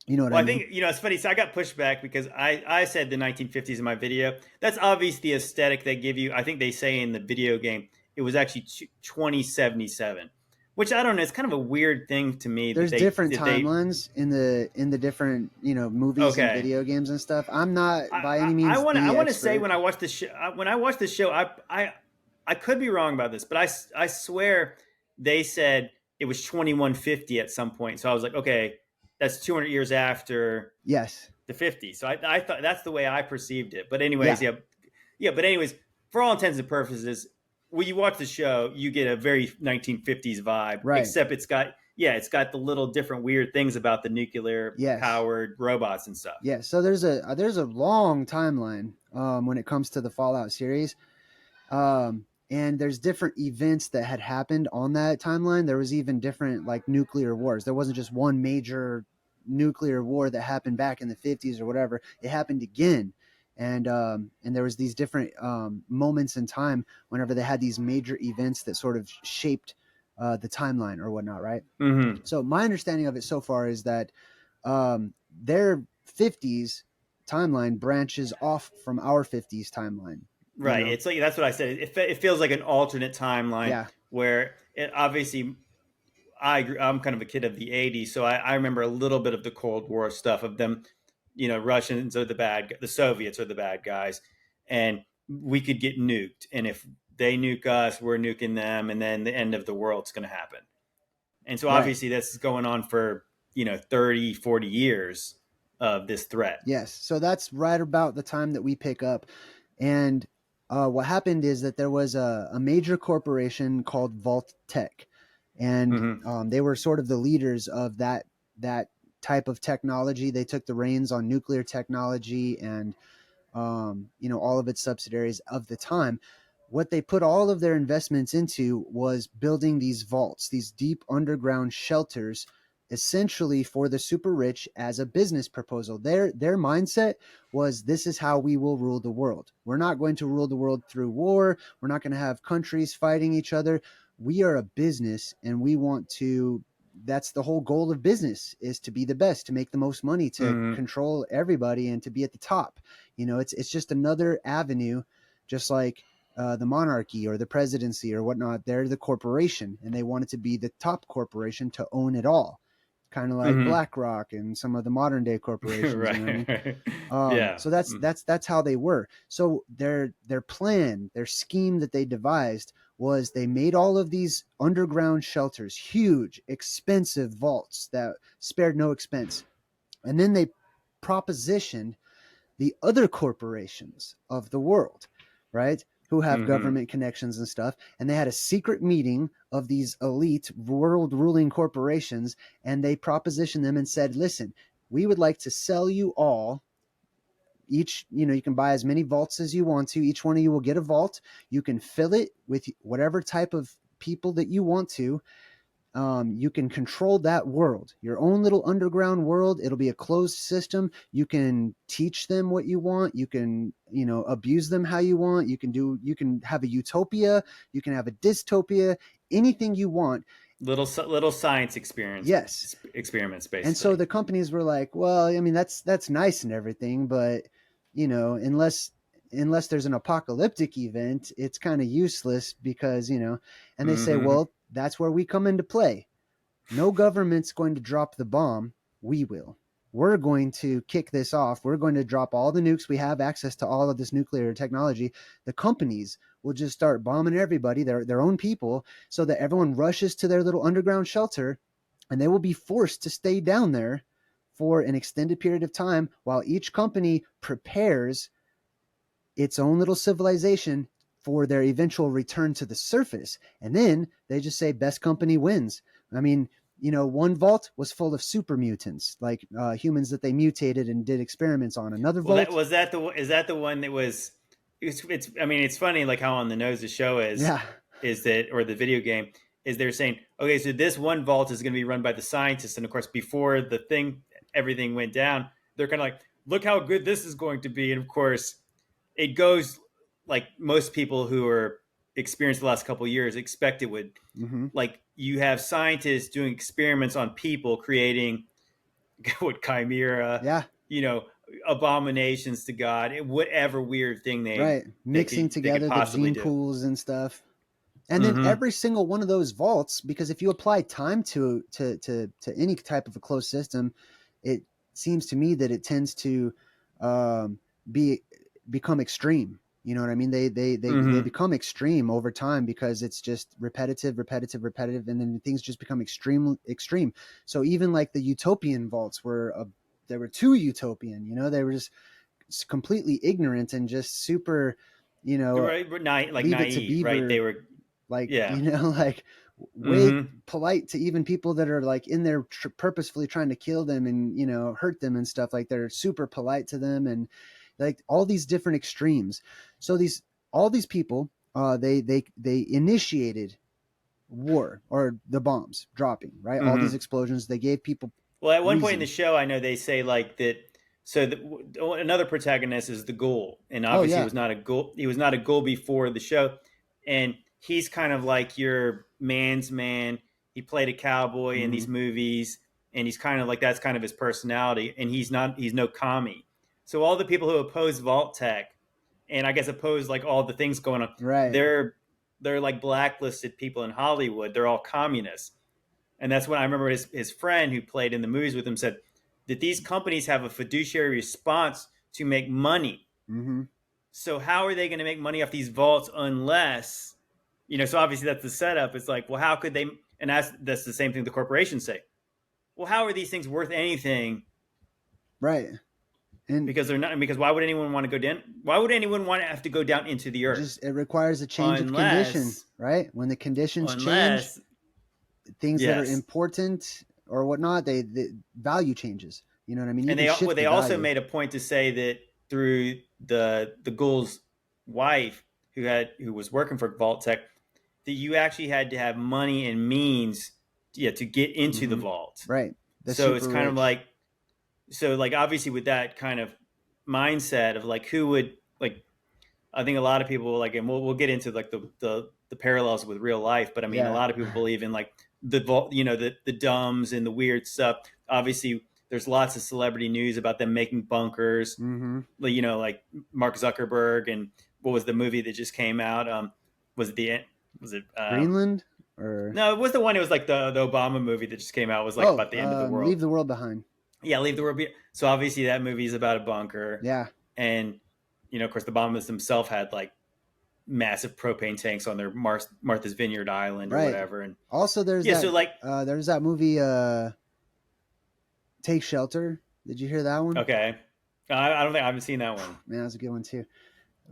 You know what I mean? I think, it's funny. So I got pushback because I said the 1950s in my video. That's obviously the aesthetic they give you. I think they say in the video game it was actually 2077, which I don't know. It's kind of a weird thing to me. There's different timelines in the different movies and video games and stuff. I'm not by any means. I want to say when I watched the show, I could be wrong about this, but I swear they said it was 2150 at some point. So I was like, okay, that's 200 years after the 50s. So I thought that's the way I perceived it. But anyways, yeah. But anyways, for all intents and purposes, when you watch the show, you get a very 1950s vibe. Right. Except it's got the little different weird things about the nuclear powered robots and stuff. Yeah. So there's a long timeline when it comes to the Fallout series. And there's different events that had happened on that timeline. There was even different like nuclear wars. There wasn't just one major nuclear war that happened back in the 50s or whatever. It happened again. And there was these different moments in time whenever they had these major events that sort of shaped the timeline or whatnot, right? Mm-hmm. So my understanding of it so far is that they're 50s timeline branches off from our 50s timeline, you Right. know? It's like that's what I said. It feels like an alternate timeline Yeah, where it obviously I'm kind of a kid of the '80s, so I remember a little bit of the Cold War stuff of them. Russians are the Soviets are the bad guys, and we could get nuked, and if they nuke us, we're nuking them, and then the end of the world's going to happen. And so right. obviously this is going on for 30, 40 years of this threat. Yes. So that's right about the time that we pick up. And what happened is that there was a major corporation called Vault-Tec, and Mm-hmm. they were sort of the leaders of that type of technology. They took the reins on nuclear technology and all of its subsidiaries of the time. What they put all of their investments into was building these vaults, these deep underground shelters, essentially for the super rich as a business proposal. Their mindset was, this is how we will rule the world. We're not going to rule the world through war. We're not going to have countries fighting each other. We are a business, and we want to, that's the whole goal of business, is to be the best, to make the most money, to Mm-hmm. control everybody, and to be at the top. It's just another avenue, just like the monarchy or the presidency or whatnot. They're the corporation, and they want it to be the top corporation to own it all, kind of like Mm-hmm. BlackRock and some of the modern day corporations. You know what I mean? Right. Yeah. So that's how they were. So their plan, their scheme that they devised was, they made all of these underground shelters, huge, expensive vaults that spared no expense, and then they propositioned the other corporations of the world, right? Who have Mm-hmm. government connections and stuff. And they had a secret meeting of these elite world ruling corporations, and they propositioned them and said, listen, we would like to sell you all each, you can buy as many vaults as you want to. Each one of you will get a vault. You can fill it with whatever type of people that you want to. You can control that world, your own little underground world. It'll be a closed system. You can teach them what you want. You can, abuse them how you want. You can have a utopia. You can have a dystopia, anything you want. Little science Yes. experiments And so basically. the companies were like, well, I mean, that's nice and everything, but unless there's an apocalyptic event, it's kind of useless, because, and they say, Mm-hmm. well, that's where we come into play. No government's going to drop the bomb. We will. We're going to kick this off. We're going to drop all the nukes. We have access to all of this nuclear technology. The companies will just start bombing everybody, their own people, so that everyone rushes to their little underground shelter, and they will be forced to stay down there for an extended period of time while each company prepares its own little civilization for their eventual return to the surface. And then they just say best company wins. I mean, one vault was full of super mutants, like humans that they mutated and did experiments on. Another Well, that vault, was that the is that the one that was it's I mean it's funny like how on the nose the show yeah, is that or the video game is they're saying okay, so this one vault is going to be run by the scientists, and of course before the thing everything went down, they're kind of like, look how good this is going to be, and of course it goes like most people who are experienced the last couple of years expect it would. mm-hmm. Like you have scientists doing experiments on people, creating what chimera, Yeah, you know, abominations to God, whatever weird thing right. Mixing they could together the possibly gene do. pools and stuff. And then Mm-hmm. every single one of those vaults, because if you apply time to any type of a closed system, it seems to me that it tends to um, be become extreme. You know what I mean? They Mm-hmm. become extreme over time, because it's just repetitive, and then things just become extreme. So even like the utopian vaults were they were too utopian. They were just completely ignorant and just super, you know, Right, like leave it to naive, right? They Beaver, were, like, yeah. like way Mm-hmm. polite to even people that are like in there purposefully trying to kill them and hurt them and stuff. Like, they're super polite to them, and like all these different extremes. So all these people, they initiated war, or the bombs dropping, right? All these Mm-hmm. explosions, they gave people Well, at one point in the reason. show, I know they say like that. So another protagonist is the ghoul, and Oh obviously he yeah. was not a ghoul. He was not a ghoul before the show, and he's kind of like your man's man. He played a cowboy in Hmm. these movies, and he's kind of like that's kind of his personality, and he's no commie. So all the people who oppose Vault-Tec, and I guess oppose like all the things going on, Right. they're like blacklisted people in Hollywood. They're all communists. And that's when I remember his friend who played in the movies with him said that these companies have a fiduciary response to make money. Mm-hmm. So how are they going to make money off these vaults unless, so obviously that's the setup. It's like, well, how could they? And that's the same thing the corporations say. Well, how are these things worth anything? Right. And because they're not. Because why would anyone want to go down? Why would anyone want to have to go down into the earth? it requires a change of condition, right? When the conditions change, things that are important or whatnot, the value changes. You know what I mean? And they also made a point to say that through the ghoul's wife who was working for Vault-Tec, that you actually had to have money and means to get into the vault. Right. So it's kind of like, obviously with that kind of mindset of like who would like, I think a lot of people like, and we'll get into like the parallels with real life, but I mean a lot of people believe in like the vault, the dumbs and the weird stuff. Obviously there's lots of celebrity news about them making bunkers. Mm-hmm. Like Mark Zuckerberg, and what was the movie that just came out? Was it Greenland? Or no, it was the one. It was like the Obama movie that just came out. It was like about the end of the world. Leave the World Behind. Yeah, Leave the World Behind. So obviously that movie is about a bunker. Yeah, and of course the Obamas themselves had like massive propane tanks on their Martha's Vineyard Island or whatever. And also there's there's that movie Take Shelter. Did you hear that one? Okay, I don't think I haven't seen that one. Man, that was a good one too.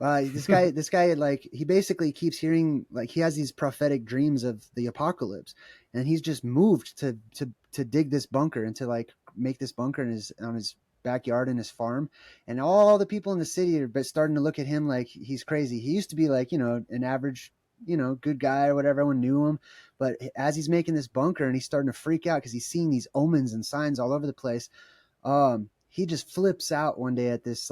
This guy, like, he basically keeps hearing, like, he has these prophetic dreams of the apocalypse, and he's just moved to dig this bunker and to like make this bunker on his backyard in his farm, and all the people in the city are starting to look at him like he's crazy. He used to be like, an average, good guy or whatever. Everyone knew him, but as he's making this bunker and he's starting to freak out because he's seeing these omens and signs all over the place, he just flips out one day at this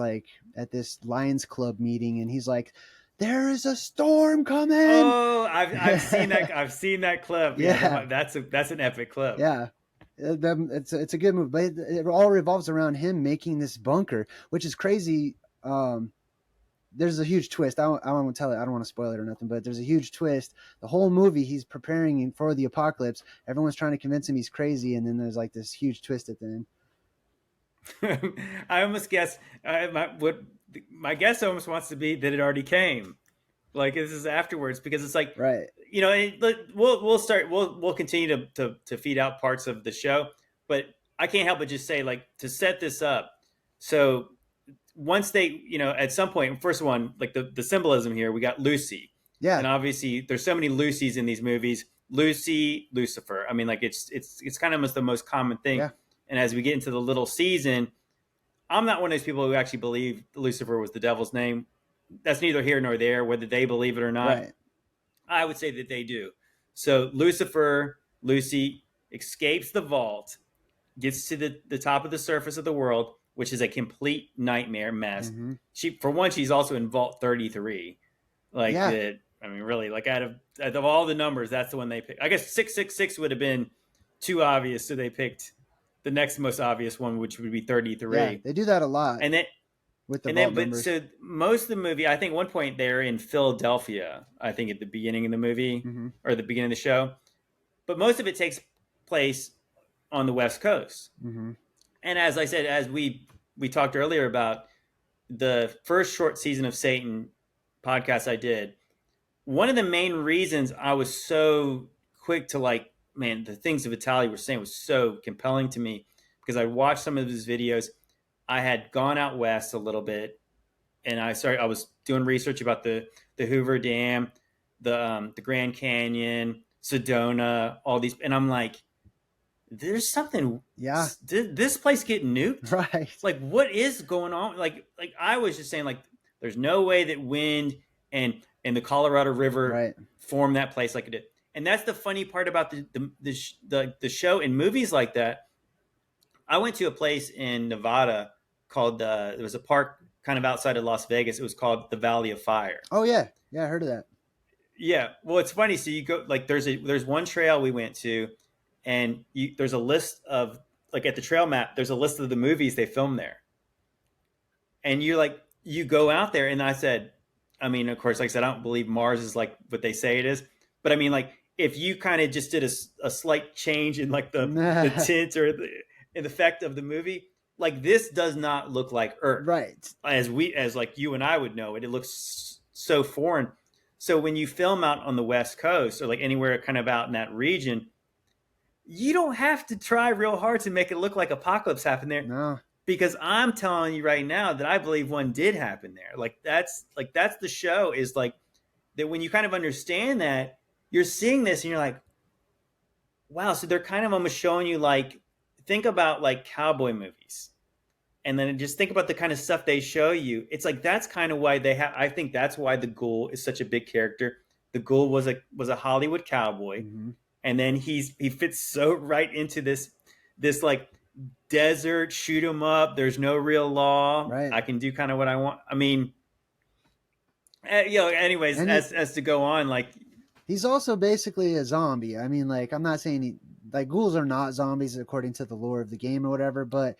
Lions Club meeting, and he's like, "There is a storm coming!" Oh, I've seen that. I've seen that clip. Yeah, that's an epic clip. Yeah, it's a good move, but it all revolves around him making this bunker, which is crazy. There's a huge twist. I won't tell it. I don't want to spoil it or nothing, but there's a huge twist. The whole movie, he's preparing for the apocalypse. Everyone's trying to convince him he's crazy, and then there's like this huge twist at the end. I almost guess my guess almost wants to be that it already came, like this is afterwards, because it's like, right, we'll continue to feed out parts of the show, but I can't help but just say, like, to set this up. So once they, at some point, first one, like the symbolism here, we got Lucy, and obviously there's so many Lucys in these movies. Lucy, Lucifer. I mean, like it's kind of almost the most common thing. Yeah. And as we get into the little season, I'm not one of those people who actually believe Lucifer was the devil's name. That's neither here nor there, whether they believe it or not. Right. I would say that they do. So Lucy escapes the vault, gets to the top of the surface of the world, which is a complete nightmare mess. Mm-hmm. She's also in Vault 33. Like that. I mean, really, like out of all the numbers, that's the one they picked. I guess 666 would have been too obvious, so they picked the next most obvious one, which would be 33. Yeah, they do that a lot. And then with the vault but numbers. so most of the movie, I think one point they're in Philadelphia, I think at the beginning of the movie, or the beginning of the show. But most of it takes place on the West Coast. Mm-hmm. And as I said, as we talked earlier about the first short season of Satan podcast I did, one of the main reasons I was so quick to like, man, the things that Vitaly was saying was so compelling to me, because I watched some of his videos. I had gone out west a little bit, and I was doing research about the Hoover Dam, the Grand Canyon, Sedona, all these, and I'm like, there's something. Yeah. Did this place get nuked? Right. Like, what is going on? Like I was just saying, like, there's no way that wind and the Colorado River formed that place like it did. And that's the funny part about the show and movies like that. I went to a place in Nevada called there was a park kind of outside of Las Vegas. It was called the Valley of Fire. Oh yeah, I heard of that. Yeah, well, it's funny. So you go, like, there's one trail we went to, and there's a list of like at the trail map, there's a list of the movies they filmed there, and you're like, you go out there, and I said, I mean, of course, like I said, I don't believe Mars is like what they say it is, but I mean, like if you kind of just did a slight change in like the tint or the effect of the movie, like this does not look like Earth Right. as like you and I would know it. It looks so foreign. So when you film out on the West Coast or like anywhere kind of out in that region, you don't have to try real hard to make it look like apocalypse happened there, No. because I'm telling you right now that I believe one did happen there. That's the show, is like that when you kind of understand that, you're seeing this and you're like, wow, so they're kind of almost showing you, like, think about like cowboy movies. And then just think about the kind of stuff they show you. It's like that's kind of why they have. I think that's why the Ghoul is such a big character. The Ghoul was a Hollywood cowboy, Mm-hmm. and then he fits so right into this like desert shoot 'em up. There's no real law. Right. I can do kind of what I want. I mean, you know. Anyways, And as to go on, like he's also basically a zombie. I mean, like I'm not saying like ghouls are not zombies according to the lore of the game or whatever, but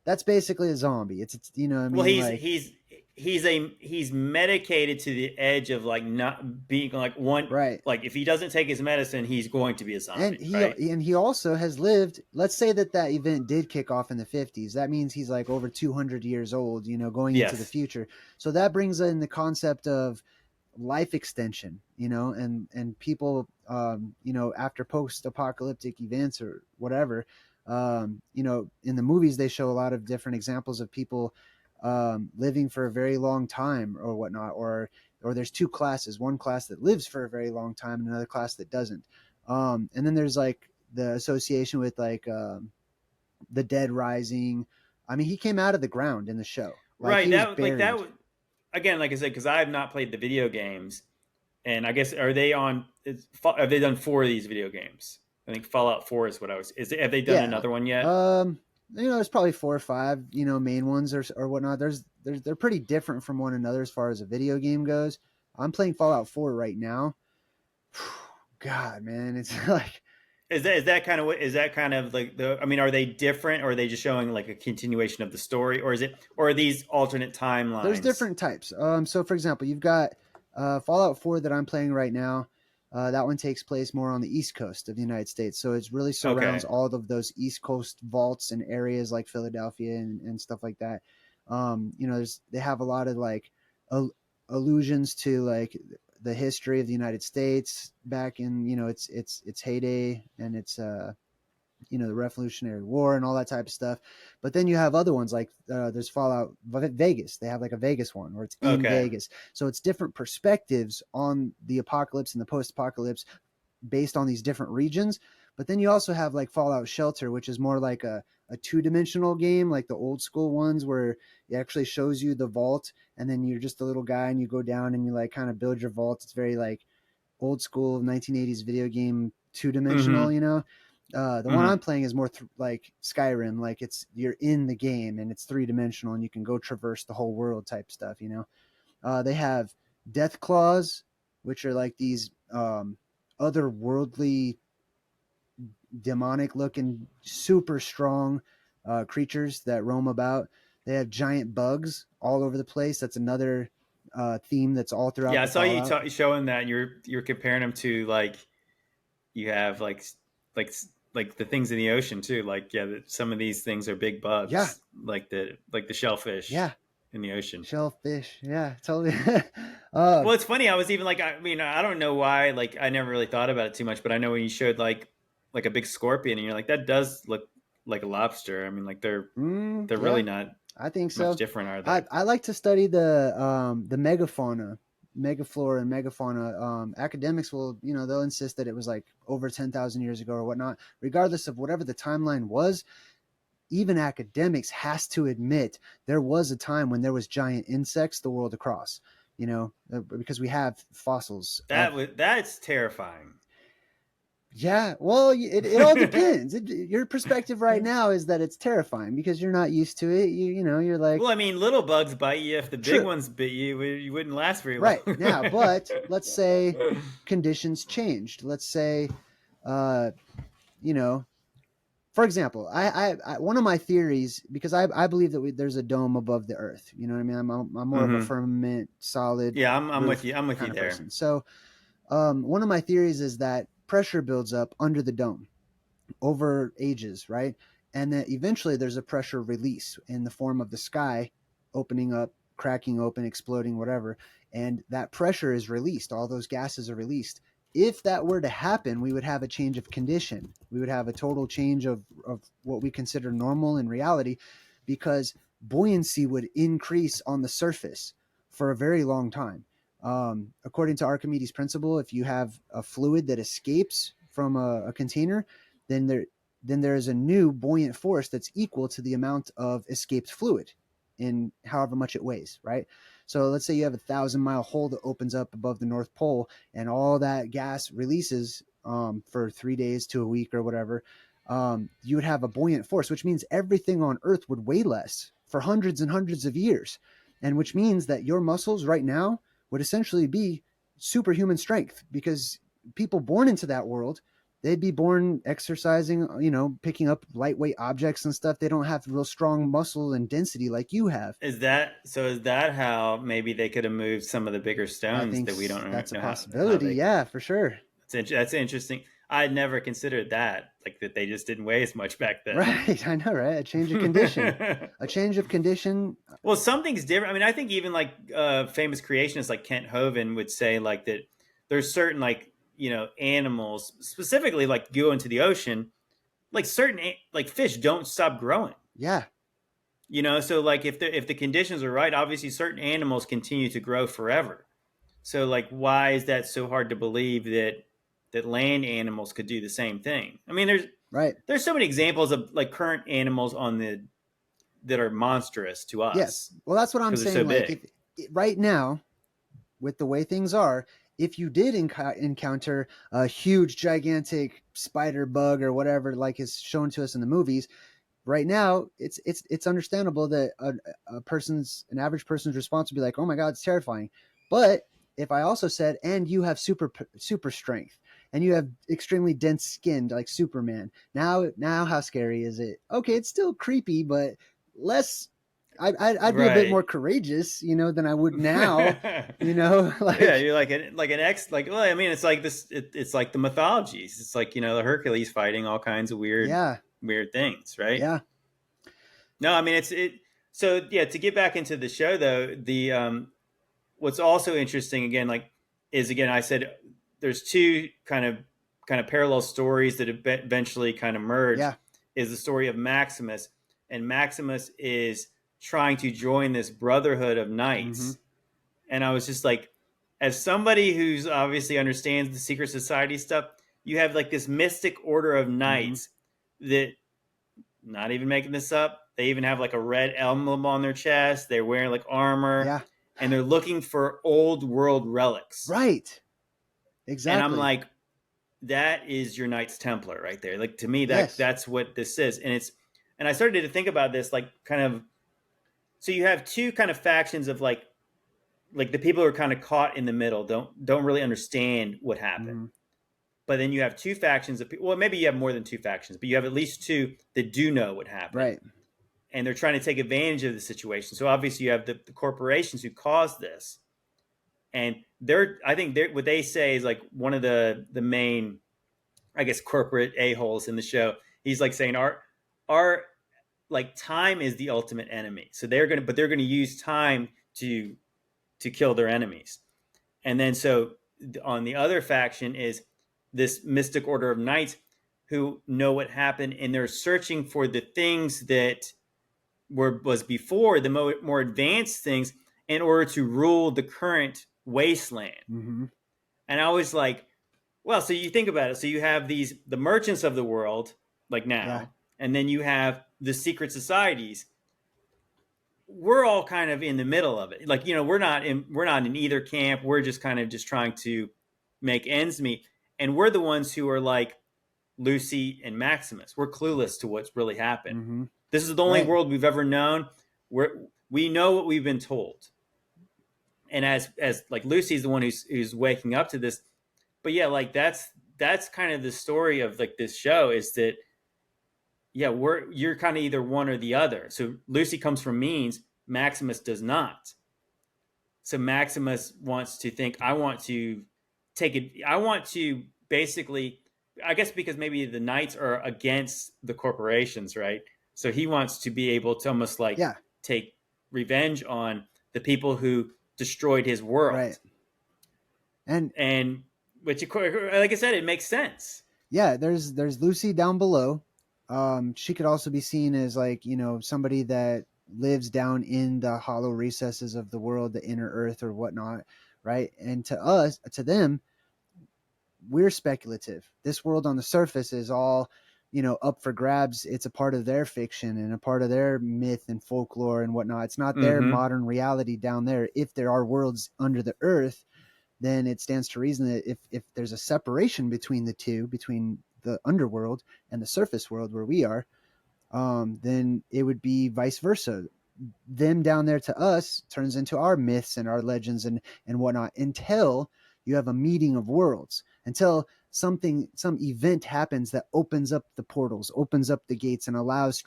that's basically a zombie. It's you know what I well, mean, like he's medicated to the edge of like not being like one. right. Like if he doesn't take his medicine, he's going to be a And zombie, right? he also has lived. Let's say that event did kick off in the 50s. That means he's like over 200 years old, you know, going into the Yes. future. So that brings in the concept of life extension, you know, and people, you know, after post-apocalyptic events or whatever, you know, in the movies they show a lot of different examples of people living for a very long time or whatnot, or there's two classes, one class that lives for a very long time and another class that doesn't. And then there's like the association with like the dead rising. I mean, he came out of the ground in the show, like Right. he was That like that buried. would again, like I said, because I have not played the video games, and I guess are they on? Have they done 4 of these video games? I think Fallout 4 is what I was. Have they done Yeah. another one yet? You know, there's probably 4 or 5, you know, main ones or whatnot. They're pretty different from one another as far as a video game goes. I'm playing Fallout 4 right now. God, man, it's like Is that kind of like the? I mean, are they different, or are they just showing like a continuation of the story, or is it, or are these alternate there's timelines? different types. So for example, you've got Fallout 4 that I'm playing right now. That one takes place more on the East Coast of the United States, so it really surrounds Okay. all of those East Coast vaults and areas like Philadelphia and stuff like that. You know, they have a lot of like al- allusions to like the history of the United States back in, you know, its heyday, and its you know, the Revolutionary War and all that type of stuff. But then you have other ones like there's Fallout Vegas. They have like a Vegas one where it's in Okay. Vegas. So it's different perspectives on the apocalypse and the post-apocalypse based on these different regions. But then you also have like Fallout Shelter, which is more like a two-dimensional game, like the old school ones where it actually shows you the vault, and then you're just a little guy and you go down and you like kind of build your vault. It's very like old school 1980s video game two-dimensional, Mm-hmm. you know. The one Mm-hmm. I'm playing is more like Skyrim, like you're in the game and it's three-dimensional and you can go traverse the whole world type stuff, you know. They have death claws, which are like these otherworldly, demonic looking, super strong creatures that roam about. They have giant bugs all over the place. That's another theme that's all throughout Yeah, I the saw you Fallout. showing that. You're comparing them to like you have like like the things in the ocean too. Like yeah, some of these things are big Yeah, bugs, like the shellfish yeah, in the ocean. shellfish. Yeah, totally. Well, it's funny. I was even like, I mean, I don't know why. Like, I never really thought about it too much, but I know when you showed like a big scorpion, and you're like, that does look like a lobster. I mean, like they're really Yeah, not I think much so. different, are they? I like to study the megafauna, megaflora and megafauna. Academics will, you know, they'll insist that it was like over 10,000 years ago or whatnot. Regardless of whatever the timeline was, even academics has to admit there was a time when there was giant insects the world across. You know, because we have fossils of. That's terrifying. Yeah, well, it all depends. Your perspective right now is that it's terrifying because you're not used to it. You know, you're like, Well, I mean, little bugs bite you. If the big true. ones bit you, you wouldn't last very long. Right now, but let's say conditions changed. Let's say, uh, you know, for example, one of my theories, because I believe that there's a dome above the earth. You know what I mean? I'm more of a Mm-hmm. firmament, solid Yeah, I'm with roof you. I'm with you kind of there. person. So one of my theories is that pressure builds up under the dome over ages, right? And then eventually there's a pressure release in the form of the sky opening up, cracking open, exploding, whatever. And that pressure is released. All those gases are released. If that were to happen, we would have a change of condition. We would have a total change of what we consider normal in reality, because buoyancy would increase on the surface for a very long time. According to Archimedes' principle, if you have a fluid that escapes from a container, then there is a new buoyant force that's equal to the amount of escaped fluid in however much it weighs, right? So let's say you have 1,000-mile hole that opens up above the North Pole, and all that gas releases for 3 days to a week or whatever. You would have a buoyant force, which means everything on Earth would weigh less for hundreds and hundreds of years, and which means that your muscles right now would essentially be superhuman strength, because people born into that world, they'd be born exercising, picking up lightweight objects and stuff. They don't have real strong muscle and density like you have. Is that so? Is that how maybe they could have moved some of the bigger I stones think that we don't that's a know how possibility. they? Yeah, for sure. That's interesting. I'd never considered that, like that they just didn't weigh as much back then. Right. I know, right? A change of condition. A change of condition. Well, something's different. I mean, I think even like famous creationists like Kent Hovind would say like that there's certain like animals specifically like go into the ocean, like certain like fish don't stop growing. Yeah. So like if the conditions are right, obviously certain animals continue to grow forever. So like why is that so hard to believe that land animals could do the same thing? I mean, Right. there's so many examples of like current animals on the that are monstrous to Yes. us Well, that's what I'm because they're saying. so Like, big. if right now, with the way things are, if you did encounter a huge, gigantic spider bug or whatever, like is shown to us in the movies, right now it's understandable that an average person's response would be like, oh my god, it's terrifying. But if I also said, and you have super strength, and you have extremely dense skin like Superman, now how scary is it? Okay, it's still creepy, but less. I'd be a bit more Right. courageous, than I would now. Yeah, Like, you're like an ex like well, I mean it's like this it's like the mythologies. It's like, the Hercules fighting all kinds of yeah, weird things, right? yeah, No, I mean it so yeah, to get back into the show though, the what's also interesting again like is again I said there's two kind of parallel stories that eventually kind of merge yeah. is the story of Maximus, and Maximus is trying to join this brotherhood of Mm-hmm, knights. And I was just like, as somebody who's obviously understands the secret society stuff, you have like this mystic order of mm-hmm. knights that, not even making this up, they even have like a red emblem on their chest. They're wearing like armor, Yeah, and they're looking for old world relics. right, And I'm exactly. like, that is your Knights Templar right there. Like to me, Yes. that's what this is. And I started to think about this like kind of. So you have two kind of factions of like the people who are kind of caught in the middle don't really understand what happened. Mm-hmm. But then you have two factions of people. Well, maybe you have more than two factions, but you have at least two that do know what happened, Right. and they're trying to take advantage of the situation. So obviously, you have the corporations who caused this, and I think what they say is like one of the main, I guess, corporate a holes in the show. He's like saying our like time is the ultimate enemy. So they're gonna use time to kill their enemies. And then so on the other faction is this mystic order of knights who know what happened, and they're searching for the things that was before the more advanced things in order to rule the current wasteland. Mm-hmm. And I was like, well, so you think about it. So you have the merchants of the world, like Yeah. now, and then you have the secret societies. We're all kind of in the middle of it. Like, we're not in either camp. We're just kind of just trying to make ends meet. And we're the ones who are like Lucy and Maximus. We're clueless to what's really happened. Mm-hmm. This is the only Right. world we've ever known. We know what we've been told. And as like Lucy's the one who's waking up to this. But yeah, like that's kind of the story of like this show is that yeah, you're kind of either one or the other. So Lucy comes from means, Maximus does not. So Maximus wants to think, I want to take it, I want to basically, I guess because maybe the knights are against the corporations, right? So he wants to be able to almost like Yeah, take revenge on the people who destroyed his right. world. And And which, like I said, it makes sense. yeah, there's Lucy down below. She could also be seen as like, you know, somebody that lives down in the hollow recesses of the world, the inner earth or whatnot, right? And to us, to them, we're speculative. This world on the surface is all, you know, up for grabs. It's a part of their fiction and a part of their myth and folklore and whatnot. It's not their Mm-hmm. modern reality down there. If there are worlds under the earth, then it stands to reason that if there's a separation between the two, between the underworld and the surface world where we are, then it would be vice versa. Them down there to us turns into our myths and our legends and whatnot until you have a meeting of worlds, until some event happens that opens up the portals, opens up the gates, and allows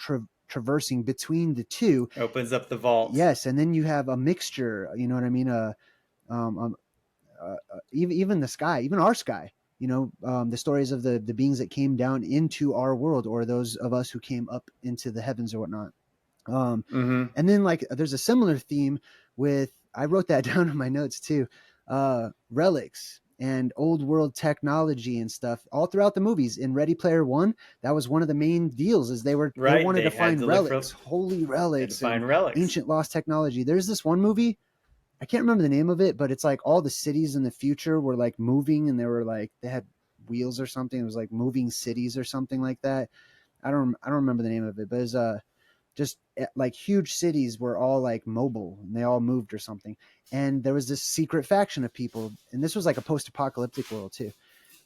traversing between the two. Opens up the vault. Yes, and then you have a mixture. You know what I mean? Um, even the sky, even our sky. You know, the stories of the beings that came down into our world, or those of us who came up into the heavens or whatnot. Um, Mm-hmm. and then like there's a similar theme with, I wrote that down in my notes too. Relics and old world technology and stuff all throughout the movies. In Ready Player One, that was one of the main deals, is they Right? wanted They to had find to look for, relics, holy they had to relics, and find relics. ancient lost technology. There's this one movie, I can't remember the name of it, but it's like all the cities in the future were like moving, and they were like they had wheels or something. It was like moving cities or something like that. I don't remember the name of it, but it's just like huge cities were all like mobile and they all moved or something. And there was this secret faction of people, and this was like a post-apocalyptic world too.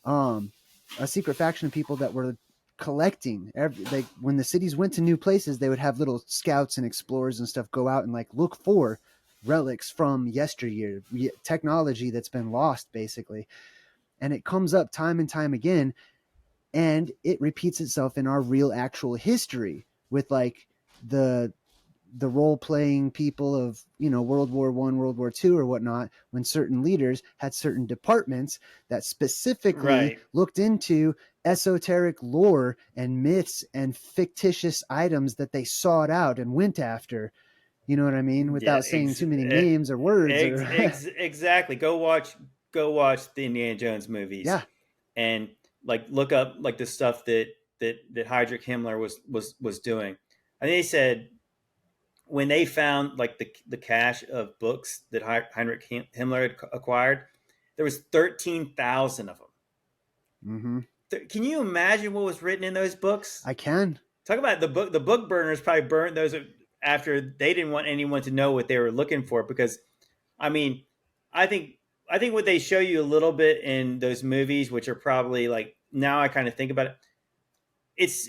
Um, a secret faction of people that were collecting like when the cities went to new places, they would have little scouts and explorers and stuff go out and like look for relics from yesteryear, technology that's been lost basically. And it comes up time and time again, and it repeats itself in our real actual history with like the the role playing people of, you know, World War I, World War II or whatnot, when certain leaders had certain departments that specifically Right. looked into esoteric lore and myths and fictitious items that they sought out and went after. You know what I mean? Yeah. Without saying too many names or words or Exactly. Go watch the Indiana Jones movies yeah. and like look up like the stuff that Heinrich Himmler was doing. I think they said when they found like the cache of books that Heinrich Himmler had acquired, there was 13,000 of them. Mm-hmm. Can you imagine what was written in those books? I can. Talk about the book. The book burners probably burnt those after they didn't want anyone to know what they were looking for. Because, I mean, I think I think what they show you a little bit in those movies, which are probably like now I kind of think about it,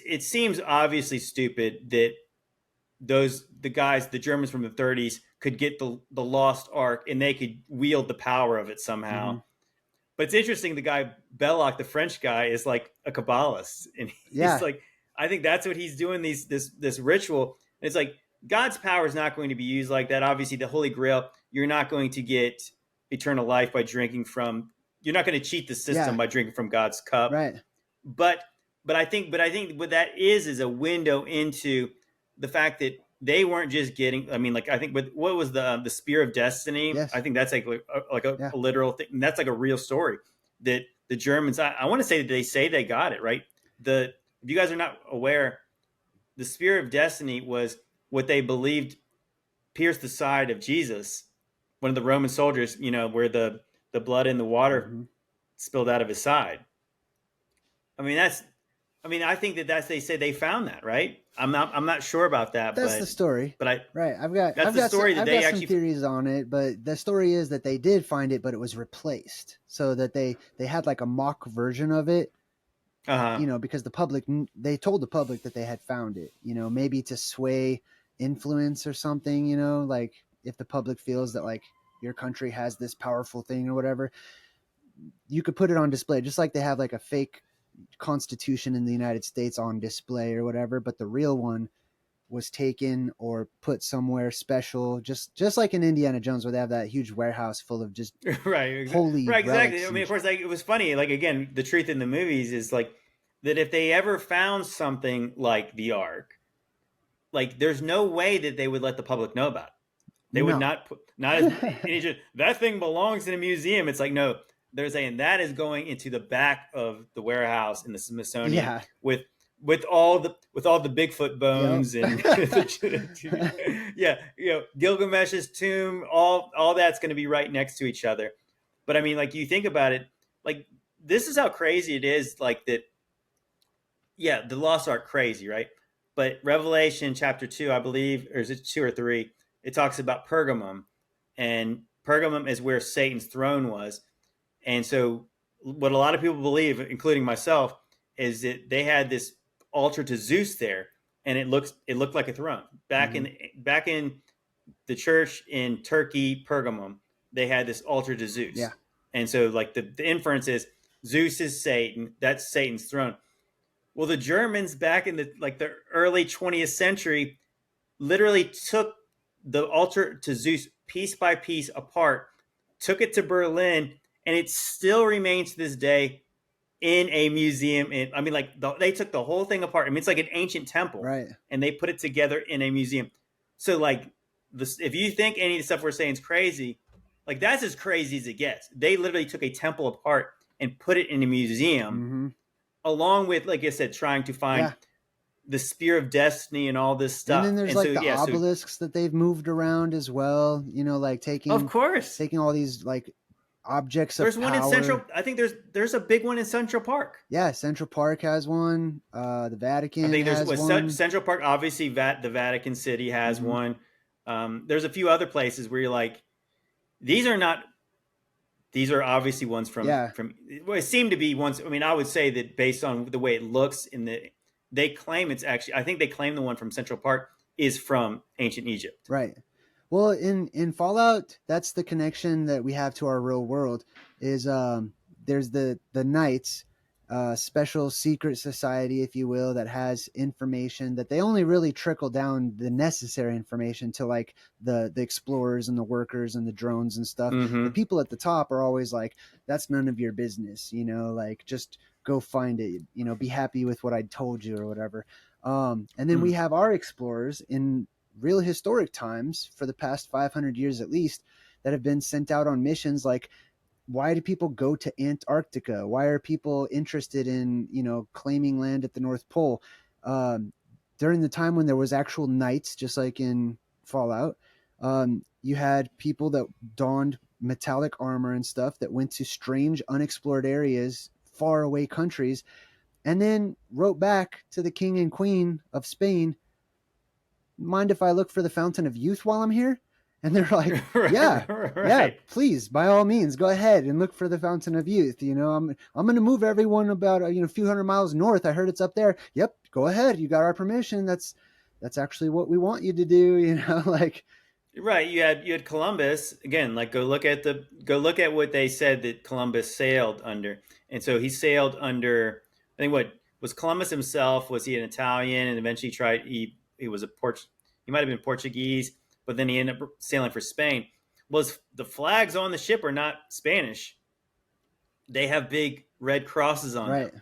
it seems obviously stupid that the guys, the Germans from the 30s, could get the lost ark and they could wield the power of it Mm-hmm. somehow. But it's interesting. The guy Belloc, the French guy, is like a Kabbalist, and he's Yeah. like, I think that's what he's doing. This ritual. And it's like God's power is not going to be used like that. Obviously, the Holy Grail, you're not going to get eternal life by drinking from. You're not going to cheat the system Yeah. by drinking from God's cup. Right. But but I think what that is a window into the fact that they weren't just getting. I mean, like I think what was the spear of destiny? I Yes. think that's like Yeah. a literal thing. And that's like a real story that the Germans. I want to say that they say they got it right. The If you guys are not aware, the spear of destiny was what they believed pierced the side of Jesus, one of the Roman soldiers. You know where the blood and the water Mm-hmm. spilled out of his side. I mean that's I think that's they say they found that, right? I'm not sure about that, That's the but story. but I Right. I've got that's I've the got some, story that I've they got some actually. theories on it, but the story is that they did find it, but it was replaced, so that they had like a mock version of it. Uh-huh. You know, because the public, they told the public that they had found it. You know, maybe to sway influence or something. You know, like if the public feels that like your country has this powerful thing or whatever, you could put it on display, just like they have like a fake Constitution in the United States on display or whatever, but the real one was taken or put somewhere special, just like in Indiana Jones, where they have that huge warehouse full of just right, holy right, exactly. relics I and mean, of course, like it was funny. Like again, the truth in the movies is like that if they ever found something like the Ark, like there's no way that they would let the public know about it. They would no. not put not as that thing belongs in a museum. It's like no, they're saying that is going into the back of the warehouse in the Smithsonian Yeah. with with all the Bigfoot Yep. bones and yeah, you know, Gilgamesh's tomb. All that's going to be right next to each other. But I mean, like you think about it, like this is how crazy it is. Like that, yeah, the Lost Ark crazy, right? But Revelation chapter 2, I believe, or is it 2 or 3? It talks about Pergamum, and Pergamum is where Satan's throne was. And so, what a lot of people believe, including myself, is that they had this altar to Zeus there, and it looked like a throne. Hmm. Back in the church in Turkey, Pergamum, they had this altar to Zeus, Yeah. and so like the inference is Zeus is Satan. That's Satan's throne. Well, the Germans back in the early 20th century literally took the altar to Zeus piece by piece apart, took it to Berlin, and it still remains to this day in a museum. I mean, like they took the whole thing apart. I mean, it's like an ancient temple, Right. and they put it together in a museum. So, like, if you think any of the stuff we're saying is crazy, like that's as crazy as it gets. They literally took a temple apart and put it in a museum, Hmm. along with, like I said, trying to find Yeah. the spear of destiny and all this And then stuff. there's And so, like the yeah, so obelisks that they've moved around as well, like of taking course, all these like objects of there's one in Central. power. I think there's a big one in Central Park. Yeah, Central Park has one. The I Vatican think there's has one. Central Park. Obviously, the Vatican City has Hmm. one. There's a few other places where you're like, these are not. These are obviously ones Yeah. from. Well, it seemed to be ones. I mean, I would say that based on the way it looks they claim it's actually. I think they claim the one from Central Park is from ancient Egypt. Right. Well, in Fallout, that's the connection that we have to our real world. Is there's the Knights, special secret society, if you will, that has information that they only really trickle down the necessary information to like the explorers and the workers and the drones and stuff. The Mm-hmm. people at the top are always like, "That's none of your business," like just go find it. Be happy with what I told you or whatever. And then we have our explorers in real historic times for the past 500 years at least that have been sent out on missions. Like, why do people go to Antarctica? Why are people interested in claiming land at the North Pole? During the time when there was actual knights, just like in Fallout, you had people that donned metallic armor and stuff that went to strange unexplored areas, far away countries, and then wrote back to the king and queen of Spain, mind if I look for the Fountain of Youth while I'm here? And they're like, yeah, yeah, Right. please, by all means, go ahead and look for the Fountain of Youth. I'm going to move everyone about a few hundred miles north. I heard it's up there. Yep, go ahead. You got our permission. That's actually what we want you to do. Like, Right. You had Columbus again. Like go look at what they said that Columbus sailed under, and so he sailed under. I think what was Columbus himself? Was he an Italian? And eventually tried. He was a He might have been Portuguese, but then he ended up sailing for Spain. Was the flags on the ship are not Spanish? They have big red crosses on them. right,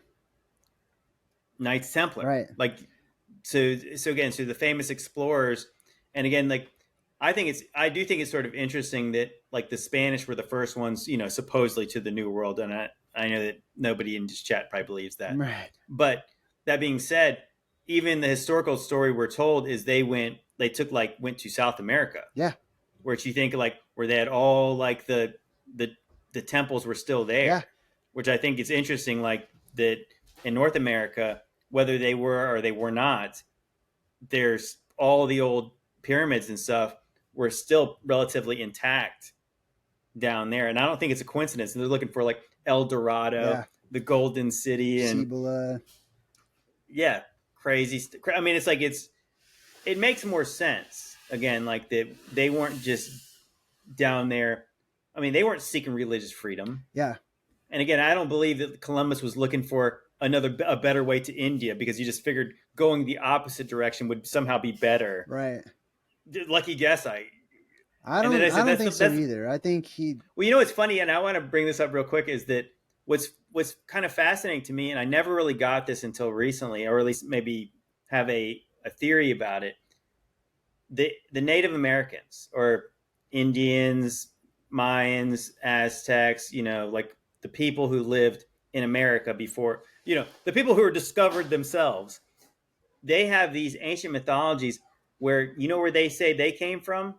Knights Templar. right, Like so again, so the famous explorers, and again, like I do think it's sort of interesting that like the Spanish were the first ones, supposedly to the New World, and I know that nobody in this chat probably believes that, right. but that being said, even the historical story we're told is went to South America, Yeah, where you think like where they had all like the the temples were still yeah, there, which I think is interesting, like that in North America, whether they were or they were not, there's all the old pyramids and stuff were still relatively intact down there. And I don't think it's a coincidence. They're looking for like El Dorado, yeah. the Golden City, and Cibola. yeah, crazy. I mean, it makes more sense again, like that they weren't just down there. I mean, they weren't seeking religious freedom. Yeah, And again, I don't believe that Columbus was looking for a better way to India because you just figured going the opposite direction would somehow be better. Right. Lucky guess, I. I And then I don't I said don't think so that's either. I think he well, you know what's funny, and I want to bring this up real quick is that what's kind of fascinating to me, and I never really got this until recently, or at least maybe have a theory about it. The Native Americans or Indians, Mayans, Aztecs, like the people who lived in America before, the people who were discovered themselves, they have these ancient mythologies where where they say they came from,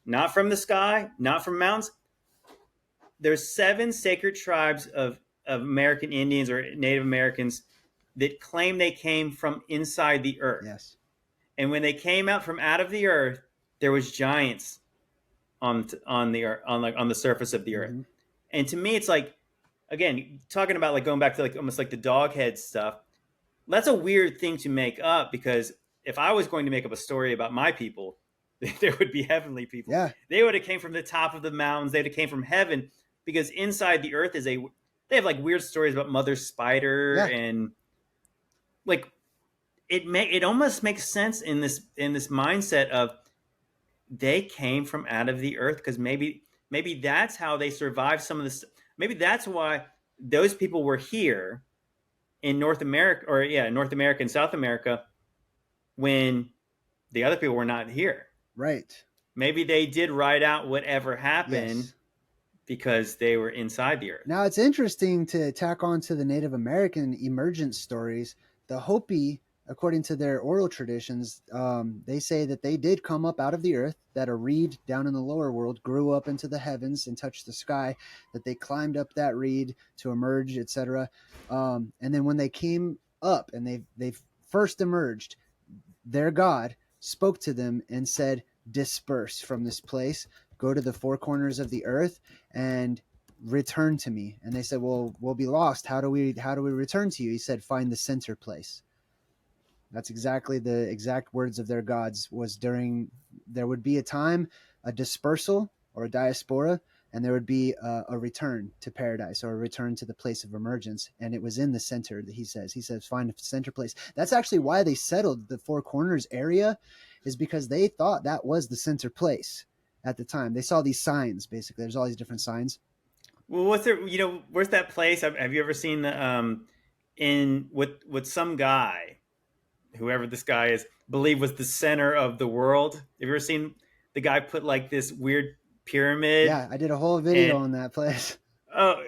not from the sky, not from mountains. There's 7 sacred tribes of American Indians or Native Americans that claim they came from inside the earth. yes. And when they came out from out of the earth, there was giants on the earth, on the surface of the earth. Mm-hmm. And to me, it's like, again, talking about like going back to like almost like the dog head stuff. That's a weird thing to make up because if I was going to make up a story about my people, there would be heavenly people. Yeah. They would have came from the top of the mountains. They'd have came from heaven because inside the earth is a. They have like weird stories about Mother Spider Yeah. and like it almost makes sense in this mindset of they came from out of the earth because maybe that's how they survived some of this. Maybe that's why those people were here in North America, or North America and South America, when the other people were not here. Right. Maybe they did ride out whatever happened Yes. because they were inside the earth. Now it's interesting to tack on to the Native American emergence stories. The Hopi, according to their oral traditions, they say that they did come up out of the earth, that a reed down in the lower world grew up into the heavens and touched the sky, that they climbed up that reed to emerge, etc. And then when they came up and they first emerged, their God spoke to them and said, disperse from this place, go to the 4 corners of the earth and return to me. And they said, well, we'll be lost. How do we return to you? He said, find the center place. That's exactly the exact words of their gods. Was during, there would be a time, a dispersal or a diaspora, and there would be a return to paradise or a return to the place of emergence. And it was in the center that he says, find a center place. That's actually why they settled the 4 corners area, is because they thought that was the center place at the time. They saw these signs, basically. There's all these different signs. Well, what's there? Where's that place? Have you ever seen the in with some guy, whoever this guy is, believe was the center of the world? Have you ever seen the guy put like this weird pyramid? Yeah, I did a whole video and on that place. oh,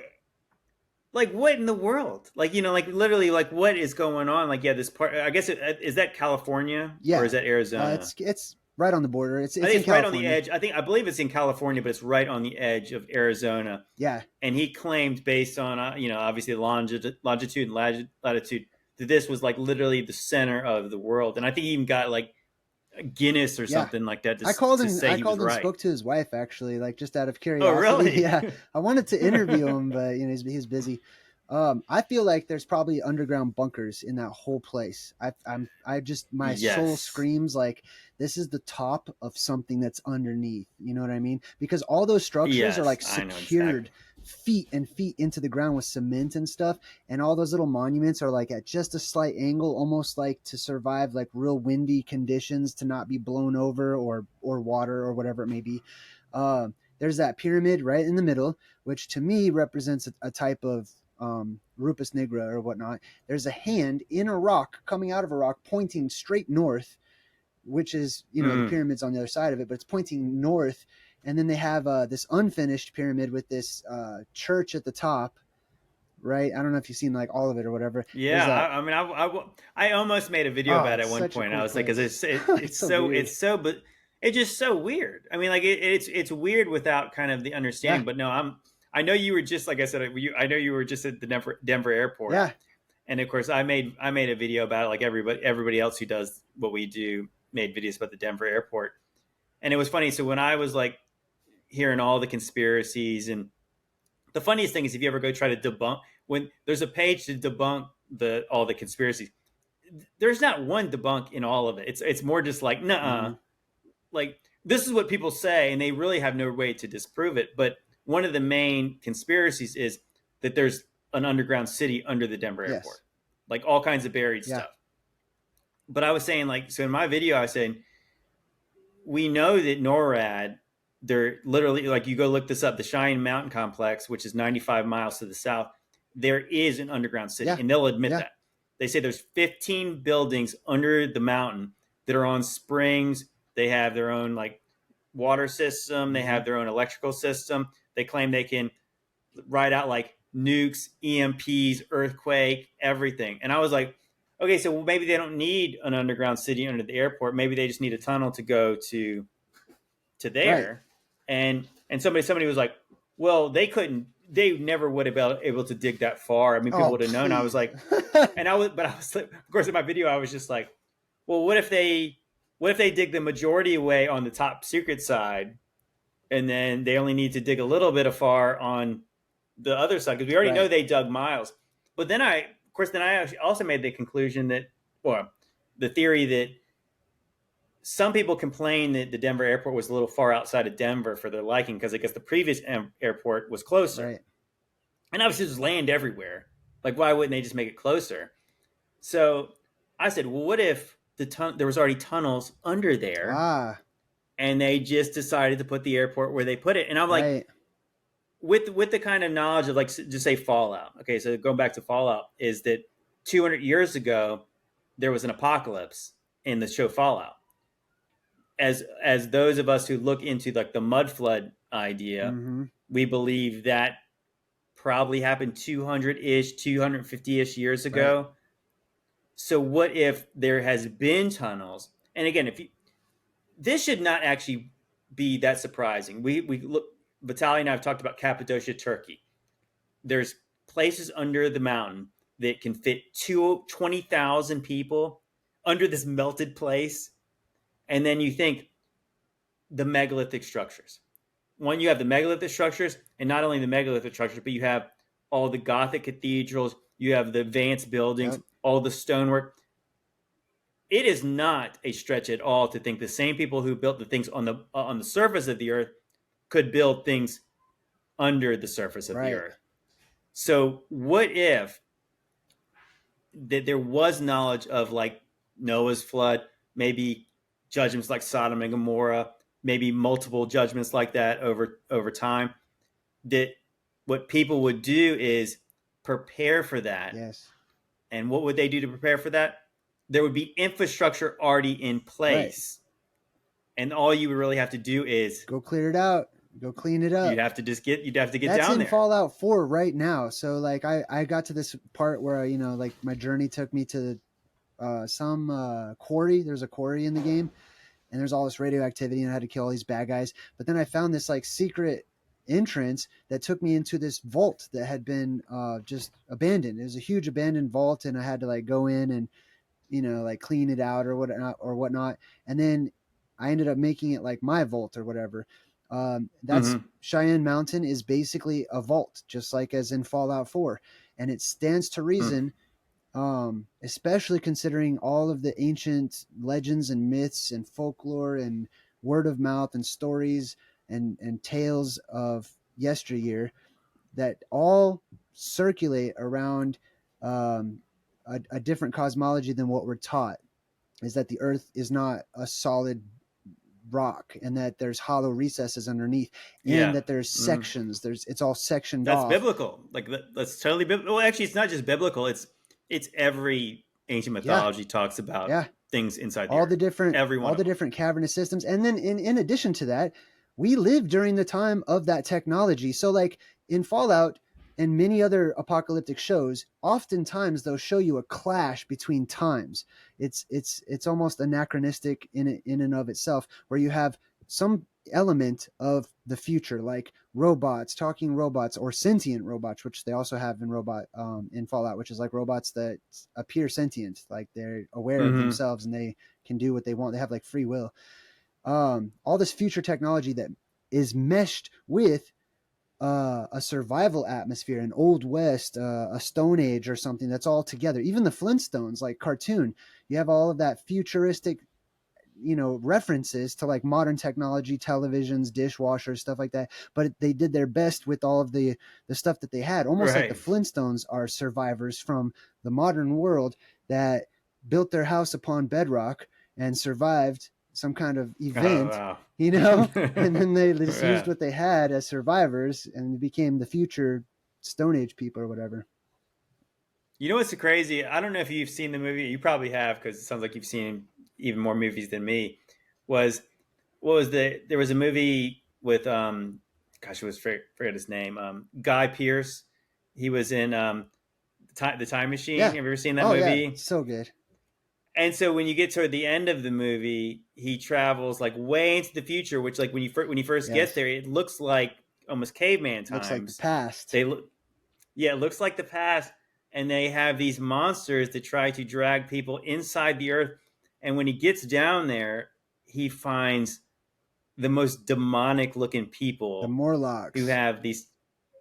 like what in the world? Like like literally, like what is going on? Like this part. I guess is that California Yeah, or is that Arizona? it's right on the border. It's I think in it's right on the California. edge. I believe it's in California, but it's right on the edge of Arizona. Yeah, And he claimed, based on obviously longitude and latitude, that this was like literally the center of the world. And I think he even got like a Guinness or yeah. something like that I called to him. say I he called was and right. spoke to his wife, actually, like just out of Oh, curiosity. really? Yeah, I wanted to interview him, but he's busy. I feel like there's probably underground bunkers in that whole place. I just, my soul Yes. screams like this is the top of something that's underneath. You know what I mean? Because all those structures Yes, are like I know secured exactly. feet and feet into the ground with cement and stuff, and all those little monuments are like at just a slight angle, almost like to survive like real windy conditions, to not be blown over or water or whatever it may be. There's that pyramid right in the middle, which to me represents a type of Rupus nigra or whatnot. There's a hand in a rock, coming out of a rock, pointing straight north, which is the pyramids on the other side of it, but it's pointing north. And then they have this unfinished pyramid with this church at the top, right? I don't know if you've seen like all of it or whatever. Yeah, I mean, I almost made a video about it at one point. I was like, because it's but it's just so weird. I mean, like it's weird without kind of the understanding. Yeah. But no, I know you were just, like I said, I know you were just at the Denver airport. Yeah. And of course, I made a video about it, like everybody else who does what we do made videos about the Denver airport. And it was funny. So when I was like hearing all the conspiracies, and the funniest thing is if you ever go try to debunk, when there's a page to debunk all the conspiracies, there's not one debunk in all of it. It's more just like, nuh-uh. Like, this is what people say, and they really have no way to disprove it. But one of the main conspiracies is that there's an underground city under the Denver airport. like all kinds of buried Yeah. stuff. But I was saying, like, so in my video, I was saying, we know that NORAD, they're literally, like, you go look this up, the Cheyenne Mountain Complex, which is 95 miles to the south, there is an underground city, Yeah. and they'll admit Yeah. that. They say there's 15 buildings under the mountain that are on springs. They have their own, like, water system. They Mm-hmm. have their own electrical system. They claim they can ride out, like, nukes, EMPs, earthquake, everything. And I was like, okay, so maybe they don't need an underground city under the airport. Maybe they just need a tunnel to go to Right. there. And somebody was like, well, they never would have been able to dig that far. I mean, people Oh, would have known. I was please. like, but I was, of course, in my video, I was just like, well, what if they dig the majority away on the top secret side, and then they only need to dig a little bit of far on the other side, because we already know Right. they dug miles. But then I also made the conclusion that, well, the theory that some people complain that the Denver airport was a little far outside of Denver for their liking, because I guess the previous airport was closer. Right. And obviously there's land everywhere. Like, why wouldn't they just make it closer? So I said, well, what if there was already tunnels under there, Ah. and they just decided to put the airport where they put it? And I'm like, Right. with the kind of knowledge of, like, just say Fallout. Okay, so going back to Fallout, is that 200 years ago there was an apocalypse in the show Fallout. As those of us who look into, like, the mud flood idea, Mm-hmm. we believe that probably happened 200-ish, 250-ish years ago. Right. So what if there has been tunnels? And again, this should not actually be that surprising. We look, Vitaly and I have talked about Cappadocia, Turkey. There's places under the mountain that can fit 20,000 people under this melted place. And then you think the megalithic structures. One, you have the megalithic structures, and not only the megalithic structures, but you have all the Gothic cathedrals, you have the advanced buildings, Yep. all the stonework. It is not a stretch at all to think the same people who built the things on the surface of the earth could build things under the surface of the Right. earth. So what if that there was knowledge of, like, Noah's flood, maybe judgments like Sodom and Gomorrah, maybe multiple judgments like that over time, that what people would do is prepare for that. Yes. And what would they do to prepare for that? There would be infrastructure already in place. Right. And all you would really have to do is go clear it out. Go clean it up. You'd have to get That's down there. That's in Fallout 4 right now. So, like, I got to this part where, you know, like, my journey took me to some quarry. There's a quarry in the game, and there's all this radioactivity, and I had to kill all these bad guys. But then I found this, like, secret entrance that took me into this vault that had been just abandoned. It was a huge abandoned vault, and I had to, like, go in and, you know, like, clean it out or whatnot. And then I ended up making it like my vault or whatever. That's Cheyenne Mountain is basically a vault, just like as in Fallout 4, and it stands to reason, especially considering all of the ancient legends and myths and folklore and word of mouth and stories and tales of yesteryear that all circulate around a different cosmology than what we're taught. Is that the Earth is not a solid rock, and that there's hollow recesses underneath, and that there's sections. It's all sectioned off. That's biblical. Like, that's totally biblical. Well, actually, it's not just biblical. It's every ancient mythology talks about things inside the all earth. The different all the different cavernous systems. And then in addition to that, we live during the time of that technology. So, like, in Fallout and many other apocalyptic shows, oftentimes they'll show you a clash between times. It's almost anachronistic in and of itself, where you have some element of the future, like talking robots, or sentient robots, which they also have in Fallout, which is like robots that appear sentient, like they're aware of themselves and they can do what they want. They have, like, free will. All this future technology that is meshed with a survival atmosphere, an old west, a stone age or something, that's all together. Even the Flintstones, like cartoon, you have all of that futuristic references to like modern technology, televisions, dishwashers, stuff like that. But they did their best with all of the stuff that they had, almost like the Right. Flintstones are survivors from the modern world that built their house upon bedrock and survived some kind of Oh event, wow. and then they just used Yeah. what they had as survivors and became the future Stone Age people or whatever. You know what's crazy? I don't know if you've seen the movie. You probably have because it sounds like you've seen even more movies than me. Was what was there was a movie with gosh, forget his name. Guy Pearce. He was in the Time Machine. Yeah. Have you ever seen that Oh yeah, movie? so good. And so when you get toward the end of the movie, he travels like way into the future, which like when he first gets Yes. there, it looks like almost caveman Looks like the times. past. They look Yeah, it looks like the past, and they have these monsters that try to drag people inside the earth. And when he gets down there, he finds the most demonic looking The people who Morlocks. have these.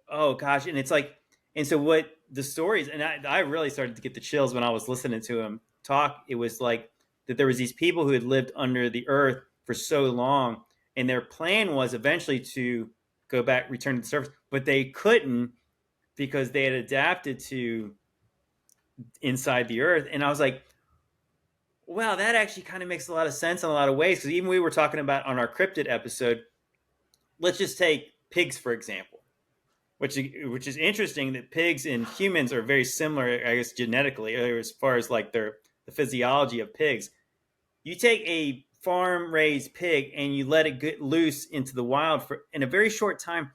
Oh gosh, and it's like, and so what the stories, and I really started to get the chills when I was listening to him talk. It was like that there was these people who had lived under the earth for so long, and their plan was eventually to go back, return to the surface, but they couldn't because they had adapted to inside the earth. And I was like, wow, that actually kind of makes a lot of sense in a lot of ways. Because even we were talking about on our cryptid episode, let's just take pigs, for example, which is interesting that pigs and humans are very similar, I guess, genetically, as far as like the physiology of pigs. You take a farm raised pig and you let it get loose into the wild for in a very short time,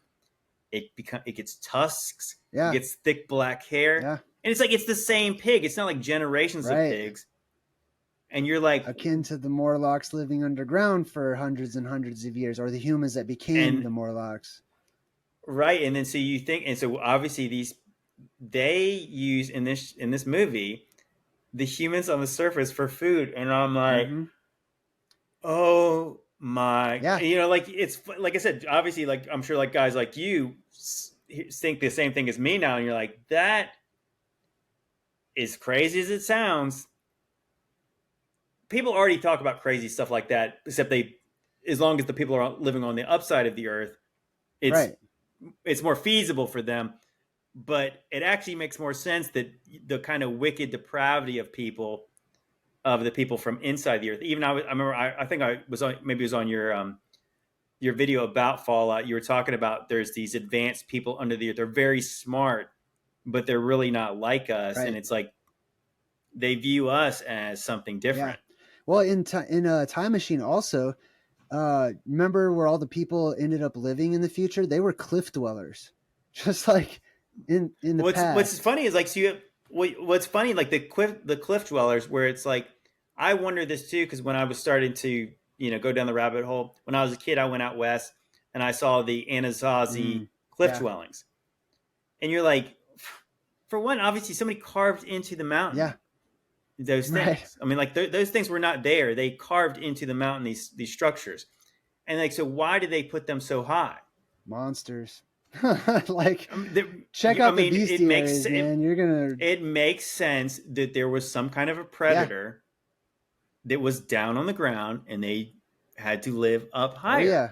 it gets tusks, it Yeah. gets thick black hair, Yeah. and it's like it's the same pig. It's not like generations of Right. pigs, and you're like, Akin to the Morlocks living underground for hundreds and hundreds of years, or the humans that became and the Morlocks. right, and then so you think, and so obviously these they use in this movie the humans on the surface for food, and I'm like, Mm-hmm. oh my, Yeah. like it's like I said, obviously, like I'm sure, like guys like you think the same thing as me now, and you're like, that as crazy as it sounds, people already talk about crazy stuff like that, except as long as the people are living on the upside of the earth, it's Right. it's more feasible for them. But it actually makes more sense that the kind of wicked depravity of the people from inside the earth. Even I remember, I think I was on, maybe it was on your video about Fallout. You were talking about there's these advanced people under the earth. They're very smart, but they're really not like us. And Right. it's like they view us as something Yeah. different. Well, in a Time Machine also, remember where all the people ended up living in the future? They were cliff dwellers, just like in the What's past. funny is like so you what's funny like the cliff dwellers where it's like I wonder this too because when I was starting to go down the rabbit hole when I was a kid I went out west and I saw the Anasazi Mm, cliff yeah. dwellings and you're like for one obviously somebody carved into the Yeah. mountain those Right. things I mean like those things were not there they carved into the mountain these structures and like so why did they put them so high Monsters. Like, I mean, check I out the mean bestiaries, man. You're gonna. it makes sense that there was some kind of a Yeah. predator that was down on the ground and they had to live up Oh higher. yeah.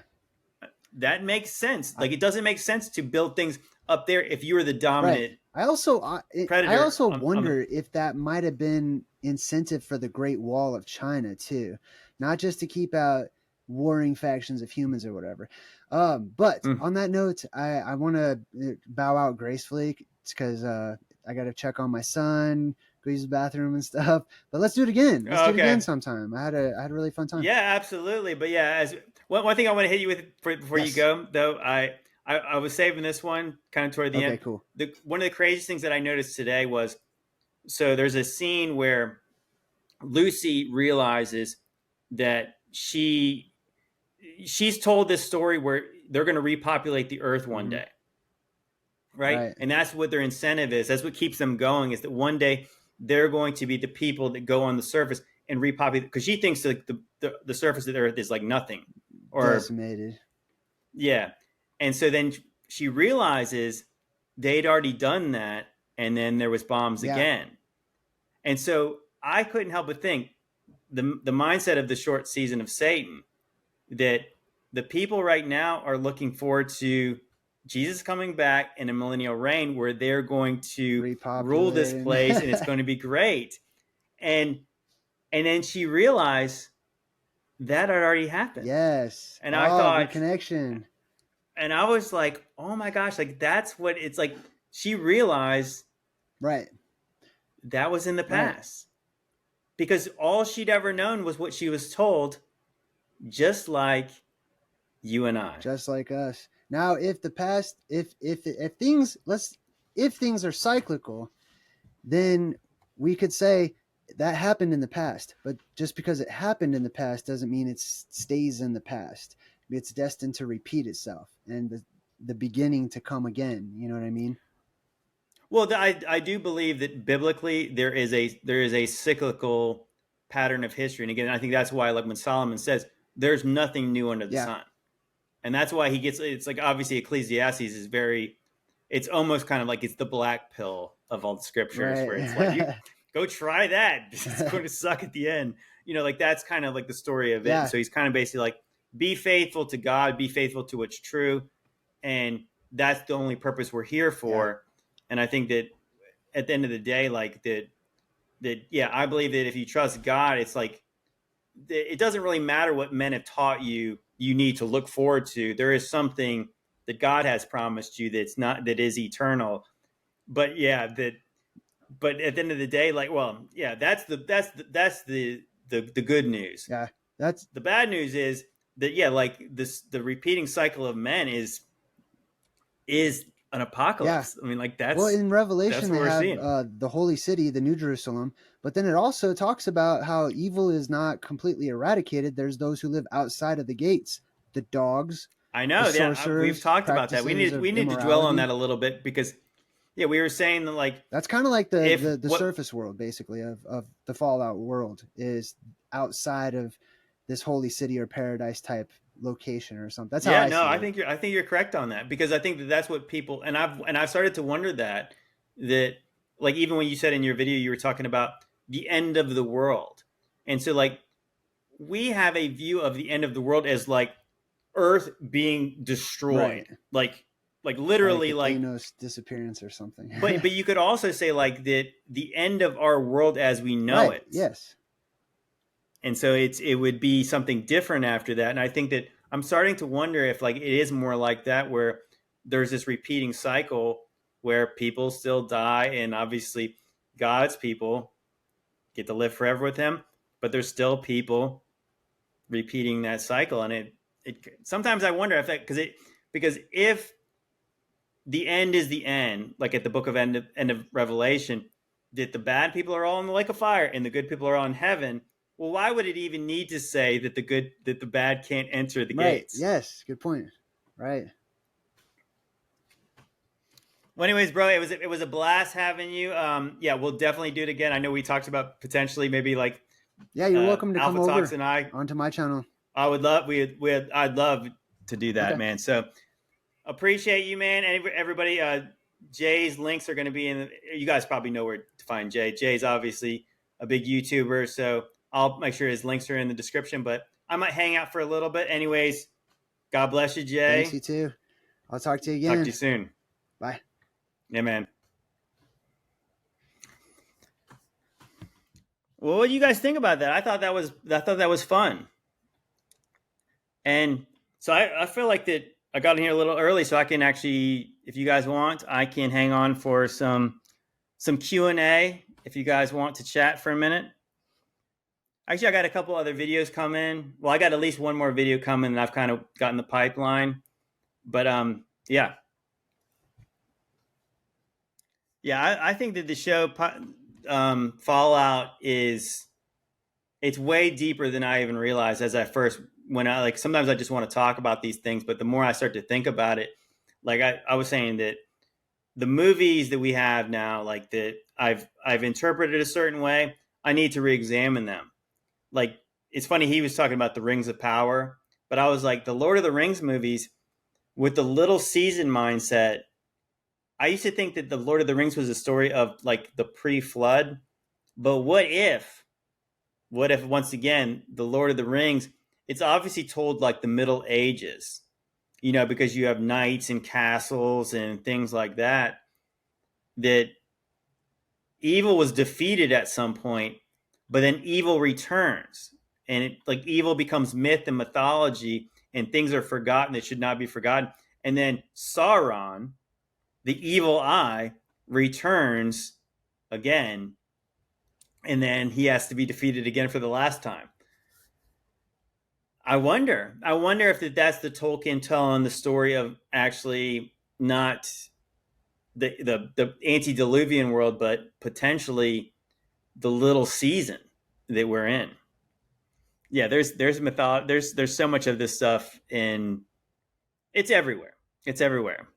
That makes sense. I, Like it doesn't make sense to build things up there if you were the right. dominant I predator also on the wonder if that might have been incentive for the Great Wall of China too, not just to keep out warring factions of humans or whatever. But mm, on that note, I want to bow out gracefully because I got to check on my son, go use the bathroom and stuff. But let's do it again. Let's do it again okay. sometime. I had a really fun time. Yeah, absolutely. But yeah, as one thing I want to hit you with before you Yes. go though, I was saving this one kind of toward the Okay. end. Cool. One of the craziest things that I noticed today was so there's a scene where Lucy realizes that she's told this story where they're going to repopulate the earth one Hmm. day, right? Right. And that's what their incentive is. That's what keeps them going is that one day they're going to be the people that go on the surface and repopulate because she thinks that the surface of the earth is like nothing or Decimated. yeah. And so then she realizes they'd already done that and then there was bombs Yeah. again. And so I couldn't help but think the mindset of the short season of Satan, that the people right now are looking forward to Jesus coming back in a millennial reign where they're going to rule this place and it's Repopulating. going to be great. And then she realized that had already happened. Yes. And I Oh, good thought, connection. and I was like, oh my gosh, like that's what it's like. She realized Right. that was in the Right. past because all she'd ever known was what she was told, just like you and I. Just like us. Now, if the past, if things, if things are cyclical, then we could say that happened in the past. But just because it happened in the past doesn't mean it stays in the past. It's destined to repeat itself and the beginning to come again. You know what I mean? Well, I do believe that biblically there is a cyclical pattern of history, and again, I think that's why, like when Solomon says, "There's nothing new under the Yeah. sun," and that's why he gets. It's like obviously Ecclesiastes is very. It's almost kind of like it's the black pill of all the scriptures, where it's like you Right. go try that. It's going to suck at the end. Like that's kind of like the story of it. And Yeah. so he's kind of basically like, be faithful to God, be faithful to what's true, and that's the only purpose we're here Yeah. for. And I think that at the end of the day, like yeah, I believe that if you trust God, it's like it doesn't really matter what men have taught you. You need to look forward to. There is something that God has promised you that is eternal. But yeah, but at the end of the day, like, well, yeah, that's the good news. Yeah. That's The bad news is that yeah, like the repeating cycle of men is an yeah. apocalypse. I mean, like Well, in that's Revelation, what they we're have seeing. the holy city, the New Jerusalem, but then it also talks about how evil is not completely eradicated. There's those who live outside of the gates, the dogs, I the know. Yeah, we've sorcerers, talked about that. practices We of need to dwell on that immorality. a little bit because yeah, we were saying that like That's kind of like if the what surface world, basically, of the Fallout world is outside of this holy city or paradise type location or something. That's how yeah, I no, see it. I think you're correct on that because I think that that's what people and I've started to wonder that like even when you said in your video you were talking about the end of the world. And so like we have a view of the end of the world as like Earth being Right. destroyed. Like Like literally a like Thanos disappearance or something. but you could also say like that the end of our world as we know Right. it. Yes. And so it would be something different after that. And I think that I'm starting to wonder if like it is more like that where there's this repeating cycle where people still die and obviously God's people get to live forever with him, but there's still people repeating that cycle. And it sometimes I wonder if that because if the end is the end, like at the book of end of Revelation, that the bad people are all in the lake of fire and the good people are all in heaven. Well, why would it even need to say that the bad can't enter the Right. gates? Yes. Good point. Right. Well, anyways, bro, it was a blast having you. Yeah, we'll definitely do it again. I know we talked about potentially maybe like Yeah, you're welcome to come Alpha Talks over and I. onto my channel. I would love I'd love to do that, Okay. man. So appreciate you, man. And everybody, Jay's links are going to be in. You guys probably know where to find Jay. Jay's obviously a big YouTuber, so I'll make sure his links are in the description. But I might hang out for a little bit. Anyways, God bless you, Thanks, Jay. you too. I'll talk to you Talk to again. you soon. Bye. Yeah, man. Well, what do you guys think about that? I thought that was fun. And so I feel like that I got in here a little early, so I can actually, if you guys want, I can hang on for some Q&A if you guys want to chat for a minute. Actually, I got a couple other videos coming. Well, I got at least one more video coming that I've kind of got in the pipeline. But yeah. Yeah, I think that the show Fallout it's way deeper than I even realized as I first when I like sometimes I just want to talk about these things, but the more I start to think about it, like I was saying that the movies that we have now, like that I've interpreted a certain way, I need to re-examine them. Like it's funny he was talking about the Rings of Power, but I was like the Lord of the Rings movies with the little season mindset. I used to think that the Lord of the Rings was a story of like the pre-flood, but what if what if once again the Lord of the Rings? It's obviously told like the Middle Ages, because you have knights and castles and things like that. That evil was defeated at some point, but then evil returns, and like evil becomes myth and mythology, and things are forgotten that should not be forgotten. And then Sauron, the evil eye, returns again, and then he has to be defeated again for the last time. I wonder if that's the Tolkien telling the story of actually not the antediluvian world, but potentially the little season that we're in. Yeah, there's so much of this stuff in it's everywhere. It's everywhere.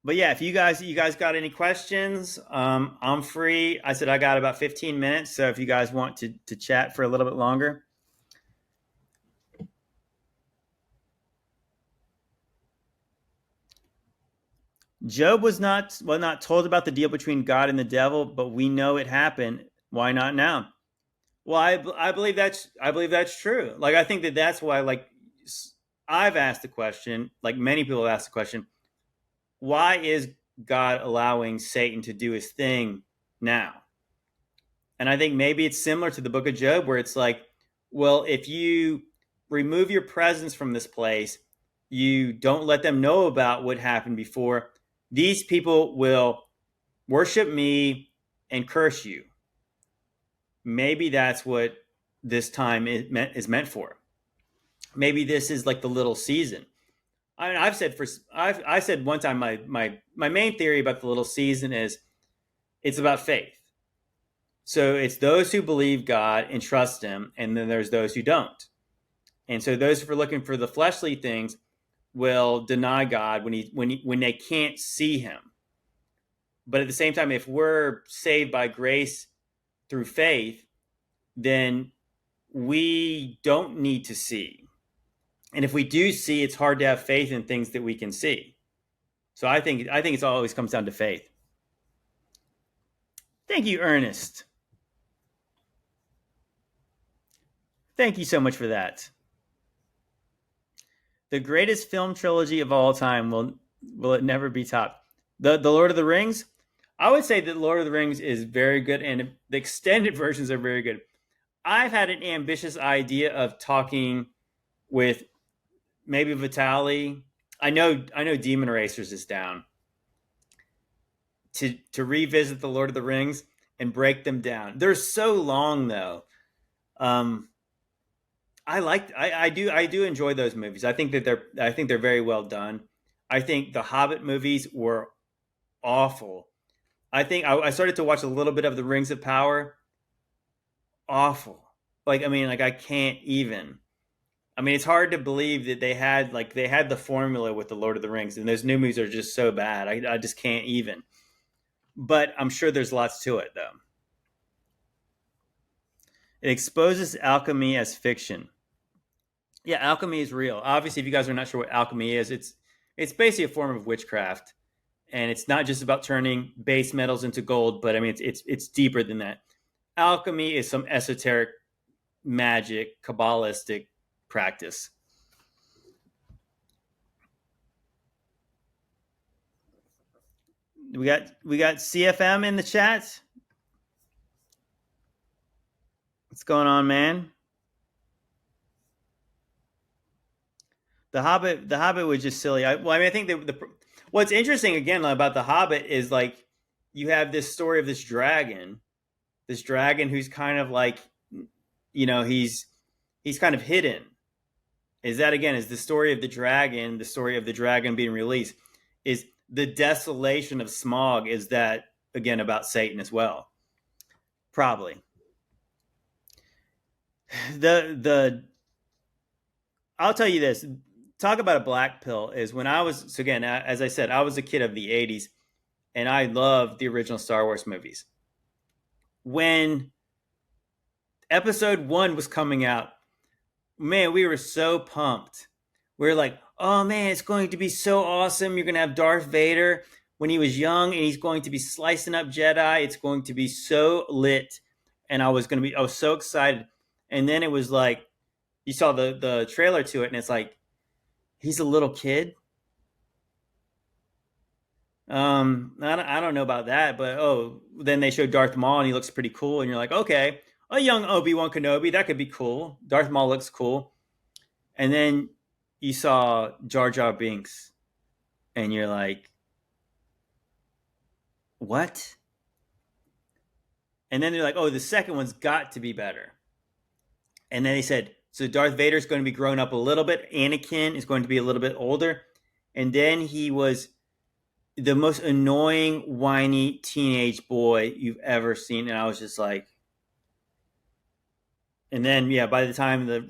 But yeah, if you guys got any questions, I'm free. I said I got about 15 minutes, so if you guys want to chat for a little bit longer. Job was not told about the deal between God and the devil, but we know it happened. Why not now? Well, I believe that's true. Like I think that's why I've asked the question, like many people have asked the question, why is God allowing Satan to do his thing now? And I think maybe it's similar to the book of Job, where it's like, well, if you remove your presence from this place, you don't let them know about what happened before, these people will worship me and curse you. Maybe that's what this time is meant for. Maybe this is like the little season. I mean, I said one time my main theory about the little season is it's about faith. So it's those who believe God and trust Him, and then there's those who don't. And so those who are looking for the fleshly things will deny God when they can't see Him. But at the same time, if we're saved by grace through faith, then we don't need to see. And if we do see, it's hard to have faith in things that we can see. So I think it always comes down to faith. Thank you, Ernest. Thank you so much for that. The greatest film trilogy of all time will it never be topped? The Lord of the Rings? I would say that Lord of the Rings is very good, and the extended versions are very good. I've had an ambitious idea of talking with maybe Vitali. I know Demon Racers is down to revisit the Lord of the Rings and break them down. They're so long though. I do enjoy those movies. I think they're very well done. I think the Hobbit movies were awful. I think I started to watch a little bit of the Rings of Power. Awful. I can't even. I mean, it's hard to believe that they had the formula with the Lord of the Rings, and those new movies are just so bad. I just can't even. But I'm sure there's lots to it, though. It exposes alchemy as fiction. Yeah, alchemy is real. Obviously, if you guys are not sure what alchemy is, it's basically a form of witchcraft, and it's not just about turning base metals into gold. But I mean, it's deeper than that. Alchemy is some esoteric magic, kabbalistic practice. We got CFM in the chat. What's going on, man? The Hobbit was just silly. I think what's interesting again about the Hobbit is like you have this story of this dragon who's kind of like, he's kind of hidden. Is the story of the dragon being released? Is the desolation of Smaug, is that again about Satan as well? Probably. I'll tell you this. Talk about a black pill is when I was, so again, as I said, I was a kid of the 80s and I loved the original Star Wars movies. When episode 1 was coming out, man, we were so pumped. We were like, oh man, it's going to be so awesome. You're going to have Darth Vader when he was young and he's going to be slicing up Jedi. It's going to be so lit. and I was so excited. And then it was like, you saw the trailer to it, and it's like, he's a little kid. I don't know about that, but then they showed Darth Maul, and he looks pretty cool, and you're like, okay, a young Obi-Wan Kenobi, that could be cool. Darth Maul looks cool. And then you saw Jar Jar Binks, and you're like, what? And then they're like, oh, the second one's got to be better. And then they said, so Darth Vader's going to be grown up a little bit. Anakin is going to be a little bit older. And then he was the most annoying, whiny teenage boy you've ever seen. And I was just like, and then, yeah, by the time the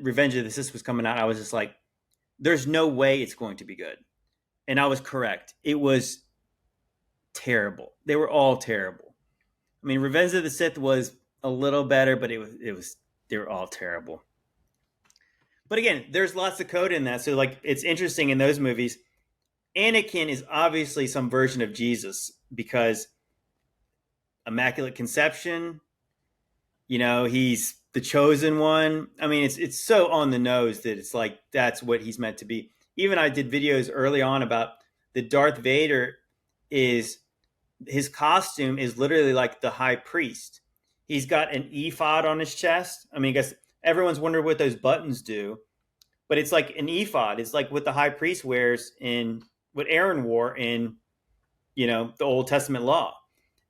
Revenge of the Sith was coming out, I was just like, there's no way it's going to be good. And I was correct. It was terrible. They were all terrible. I mean, Revenge of the Sith was a little better, but they were all terrible. But again, there's lots of code in that. So like, it's interesting in those movies. Anakin is obviously some version of Jesus because Immaculate Conception, he's the chosen one. I mean, it's so on the nose that it's like, that's what he's meant to be. Even I did videos early on about the Darth Vader his costume is literally like the high priest. He's got an ephod on his chest. I mean, I guess everyone's wondered what those buttons do, but it's like an ephod. It's like what the high priest wears in what Aaron wore in, the Old Testament law.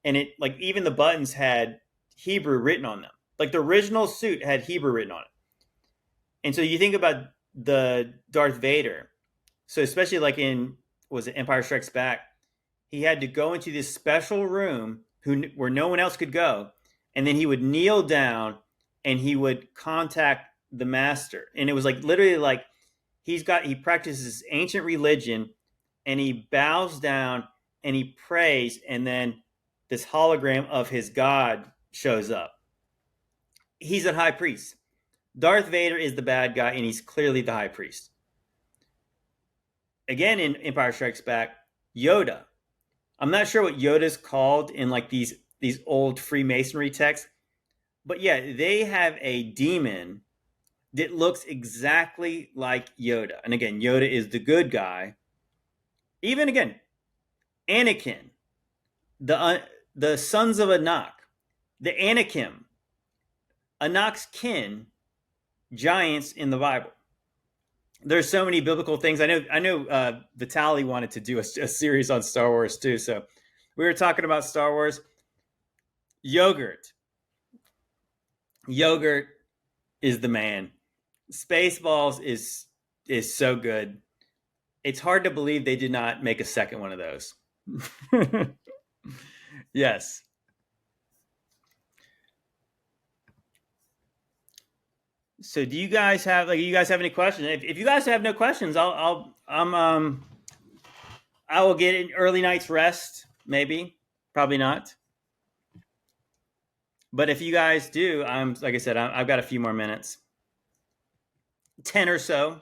And it, like, even the buttons had Hebrew written on them. Like the original suit had Hebrew written on it. And so you think about the Darth Vader. So especially like was it Empire Strikes Back? He had to go into this special room where no one else could go. And then he would kneel down and he would contact the master. And it was like literally like he practices ancient religion and he bows down and he prays, and then this hologram of his God shows up. He's a high priest. Darth Vader is the bad guy, and he's clearly the high priest. Again, in Empire Strikes Back, Yoda. I'm not sure what Yoda's called in like these old Freemasonry texts, but yeah, they have a demon that looks exactly like Yoda. And again, Yoda is the good guy. Even again, Anakin, the sons of Anak, the Anakim, Anak's kin, giants in the Bible. There's so many biblical things. I know Vitaly wanted to do a series on Star Wars too. So we were talking about Star Wars. Yogurt is the man. Spaceballs is so good. It's hard to believe they did not make a second one of those. Yes. So do you guys have any questions? If you guys have no questions, I will get an early night's rest, maybe, probably not. But if you guys do, like I said, I've got a few more minutes, 10 or so.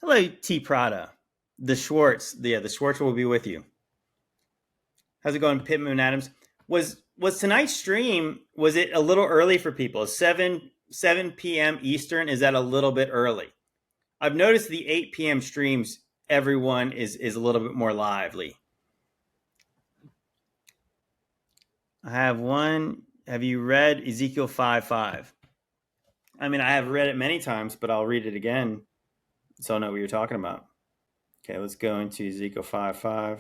Hello, T Prada, the Schwartz. Yeah, the Schwartz will be with you. How's it going, Pittman Adams? Was tonight's stream, was it a little early for people? 7 p.m. Eastern, is that a little bit early? I've noticed the 8 p.m. streams, everyone is a little bit more lively. I have one. Have you read Ezekiel 5:5? I mean, I have read it many times, but I'll read it again so I'll know what you're talking about. Okay, let's go into Ezekiel 5:5.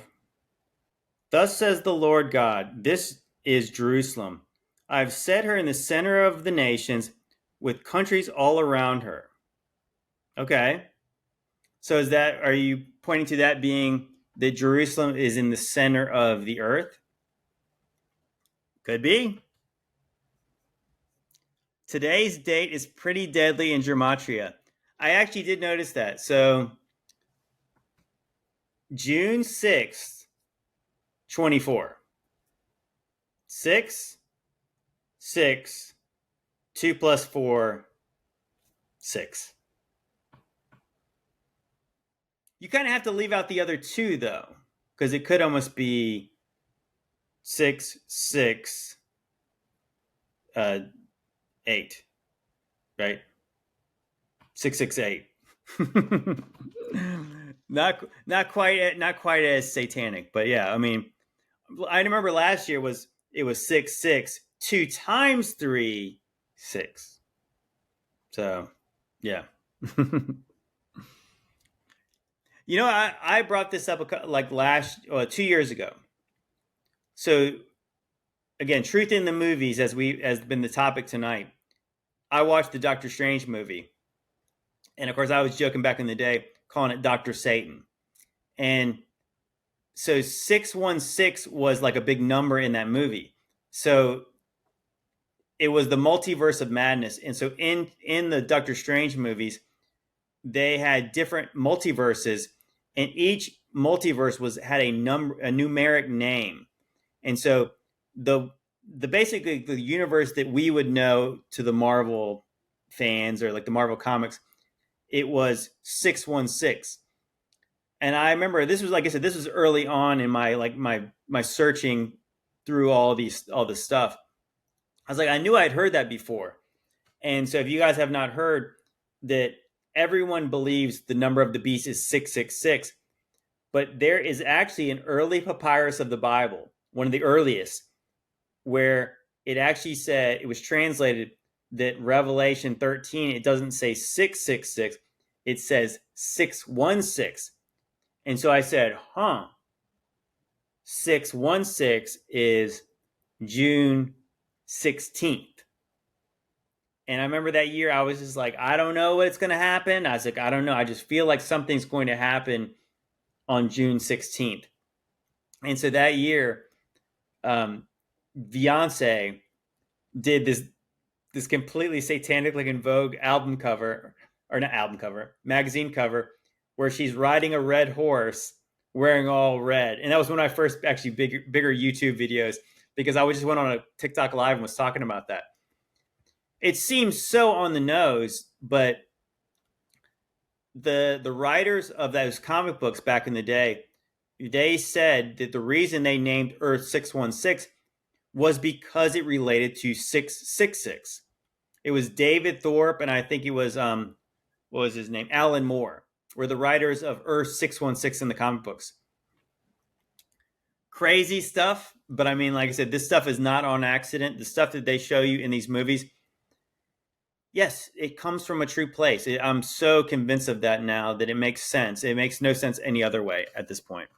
Thus says the Lord God, this is Jerusalem. I've set her in the center of the nations with countries all around her. Okay. So are you pointing to that being that Jerusalem is in the center of the earth? Could be. Today's date is pretty deadly in gematria. I actually did notice that. So June 6th, 24. 6, 6, 2 plus 4, 6. You kind of have to leave out the other 2, though, because it could almost be 8, right? 668. not quite as satanic, but yeah. I mean, I remember last year it was 6 6 2 times 3 6. So yeah. I brought this up like last 2 years ago. So again, truth in the movies as been the topic tonight. I watched the Doctor Strange movie, and of course, I was joking back in the day, calling it Doctor Satan. And so 616 was like a big number in that movie. So it was the multiverse of madness. And so in the Doctor Strange movies, they had different multiverses, and each multiverse had a numeric name. And so the basically the universe that we would know to the Marvel fans or like the Marvel comics, it was 616. And I remember this was, like I said, this was early on in my searching through all this stuff. I was like, I knew I'd heard that before. And so if you guys have not heard that, everyone believes the number of the beast is 666, but there is actually an early papyrus of the Bible, one of the earliest, where it actually said, it was translated that Revelation 13, it doesn't say 666, it says 616. And so I said, 616 is June 16th. And I remember that year I was just like, I don't know what's going to happen. I was like, I don't know. I just feel like something's going to happen on June 16th. And so that year, Beyonce did this completely satanic, like in Vogue album cover, or not album cover, magazine cover, where she's riding a red horse wearing all red. And that was when I first actually bigger YouTube videos, because I just went on a TikTok live and was talking about that. It seems so on the nose, but the writers of those comic books back in the day, they said that the reason they named Earth 616 was because it related to 666. It was David Thorpe, and I think it was what was his name? Alan Moore, were the writers of Earth 616 in the comic books. Crazy stuff, but I mean, like I said, this stuff is not on accident. The stuff that they show you in these movies, yes, it comes from a true place. I'm so convinced of that now that it makes sense. It makes no sense any other way at this point.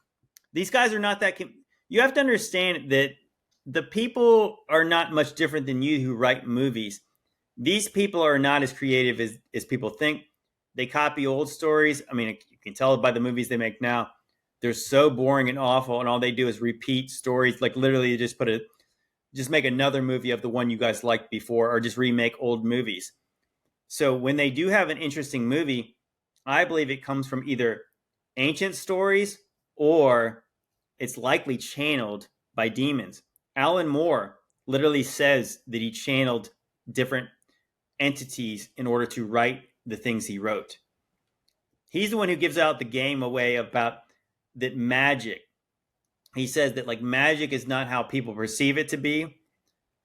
These guys are not that. You have to understand that the people are not much different than you who write movies. These people are not as creative as people think. They copy old stories. I mean, you can tell by the movies they make now. They're so boring and awful, and all they do is repeat stories. Like literally, just make another movie of the one you guys liked before, or just remake old movies. So when they do have an interesting movie, I believe it comes from either ancient stories or it's likely channeled by demons. Alan Moore literally says that he channeled different entities in order to write the things he wrote. He's the one who gives out the game away about that magic. He says that like magic is not how people perceive it to be.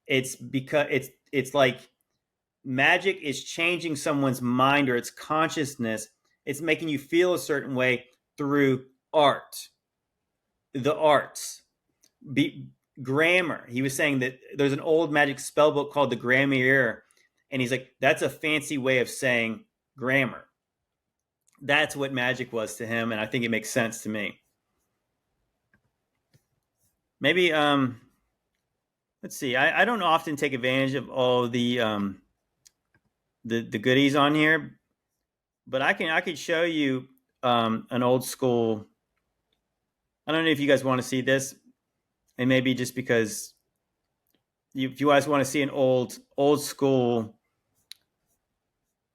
It's because it's like magic is changing someone's mind or its consciousness. It's making you feel a certain way through art, the arts, grammar. He was saying that there's an old magic spell book called the Grammar, and he's like, that's a fancy way of saying grammar. That's what magic was to him, and I think it makes sense to me. Maybe let's see. I don't often take advantage of all the goodies on here, but I could show you an old school. I don't know if you guys want to see this, and maybe just because if you guys want to see an old school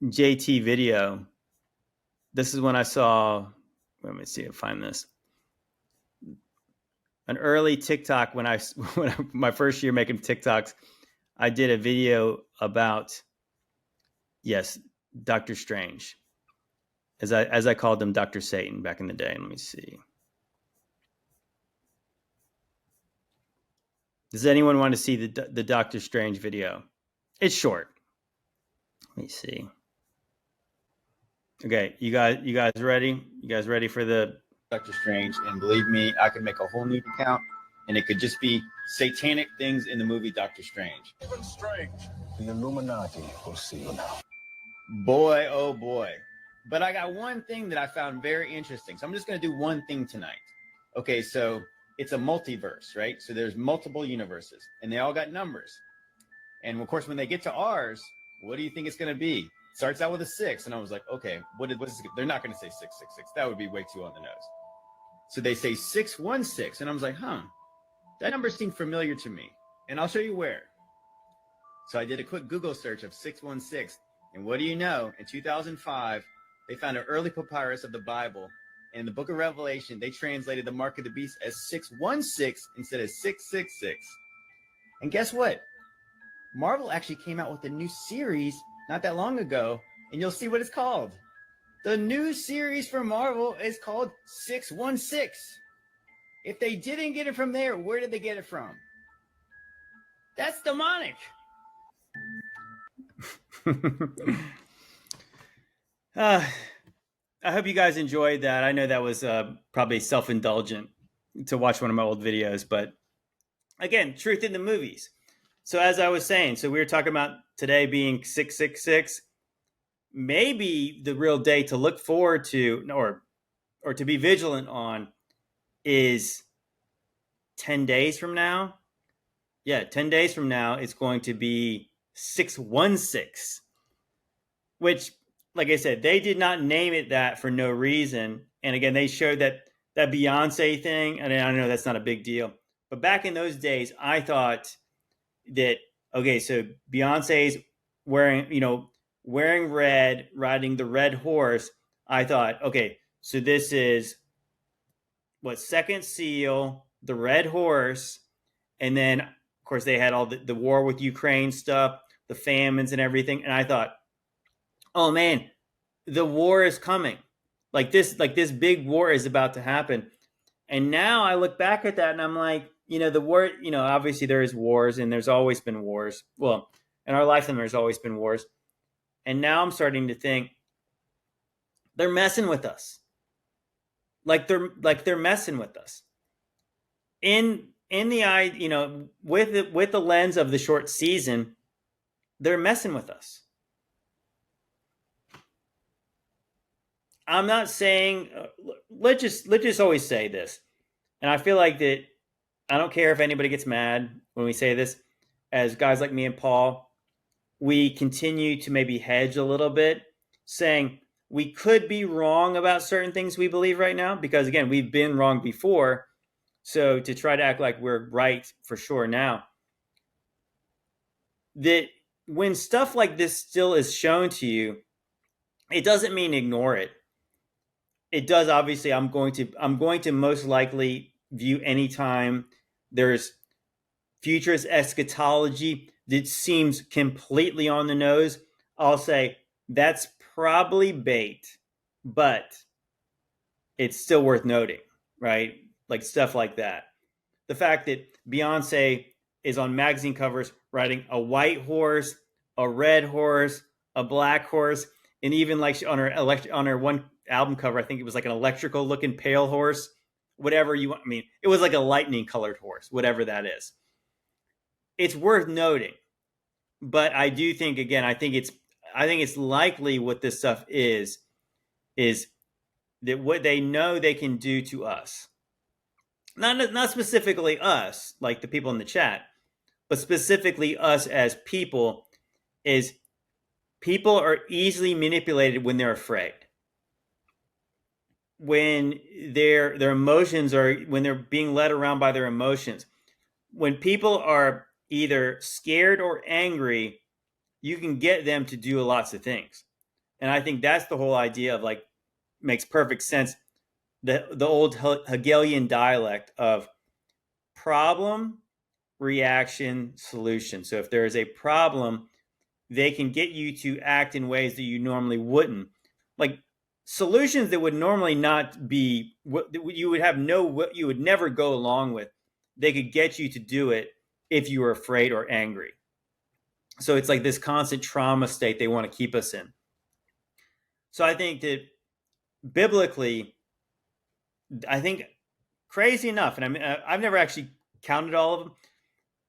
JT video, this is when I saw. Let me see if I find this. An early TikTok when my first year making TikToks, I did a video about Doctor Strange, as I called him Dr. Satan back in the day. Let me see. Does anyone want to see the Doctor Strange video? It's short. Let me see. Okay, you guys ready? You guys ready for the Doctor Strange? And believe me, I could make a whole new account, and it could just be satanic things in the movie Doctor Strange. Even strange. The Illuminati will see you now. Boy, oh boy. But I got one thing that I found very interesting. So I'm just going to do one thing tonight. Okay, so it's a multiverse, right? So there's multiple universes, and they all got numbers. And of course, when they get to ours, what do you think it's going to be? Starts out with a 6, and I was like, okay, what is this? They're not going to say 666. That would be way too on the nose. So they say 616, and I was like, that number seemed familiar to me, and I'll show you where. So I did a quick Google search of 616, and what do you know? In 2005, they found an early papyrus of the Bible, and in the Book of Revelation, they translated the mark of the beast as 616 instead of 666. And guess what? Marvel actually came out with a new series not that long ago, and you'll see what it's called. The new series for Marvel is called 616. If they didn't get it from there, where did they get it from? That's demonic. I hope you guys enjoyed that. I know that was probably self-indulgent to watch one of my old videos, but again, truth in the movies. So as I was saying, so we were talking about today being 666. Maybe the real day to look forward to or to be vigilant on is 10 days from now. Yeah, 10 days from now, it's going to be 616, which, like I said, they did not name it that for no reason. And again, they showed that Beyonce thing, and I know that's not a big deal. But back in those days, I thought that, okay, so Beyonce's wearing red, riding the red horse. I thought, okay, so this is what, second seal, the red horse, and then of course they had all the war with Ukraine stuff, the famines and everything. And I thought, oh man, the war is coming. Like this big war is about to happen. And now I look back at that and I'm like, the war, obviously there is wars and there's always been wars. Well, in our lifetime, there's always been wars. And now I'm starting to think they're messing with us. Like they're messing with us. In the eye, with the lens of the short season, they're messing with us. I'm not saying let's just always say this. And I feel like that I don't care if anybody gets mad when we say this. As guys like me and Paul, we continue to maybe hedge a little bit, saying we could be wrong about certain things we believe right now, because again, we've been wrong before. So to try to act like we're right for sure now, that when stuff like this still is shown to you, it doesn't mean ignore it. It does, obviously. I'm going to most likely view anytime there's futurist eschatology that seems completely on the nose, I'll say that's probably bait, but it's still worth noting, right? Like stuff like that. The fact that Beyonce is on magazine covers riding a white horse, a red horse, a black horse, and even like on her one album cover, I think it was like an electrical looking pale horse, whatever you want. I mean, it was like a lightning colored horse, whatever that is. It's worth noting, but I do think, again, I think it's likely what this stuff is that what they know they can do to us, not specifically us, like the people in the chat, but specifically us as people, is people are easily manipulated when they're afraid. When their emotions are, when they're being led around by their emotions. When people are either scared or angry, you can get them to do lots of things. And I think that's the whole idea of, like, makes perfect sense. The old Hegelian dialect of problem, reaction, solution. So if there is a problem, they can get you to act in ways that you normally wouldn't. Like solutions that would normally not be what you would never go along with. They could get you to do it if you are afraid or angry. So it's like this constant trauma state they want to keep us in. So I think that biblically, I think crazy enough, and I mean, I've never actually counted all of them,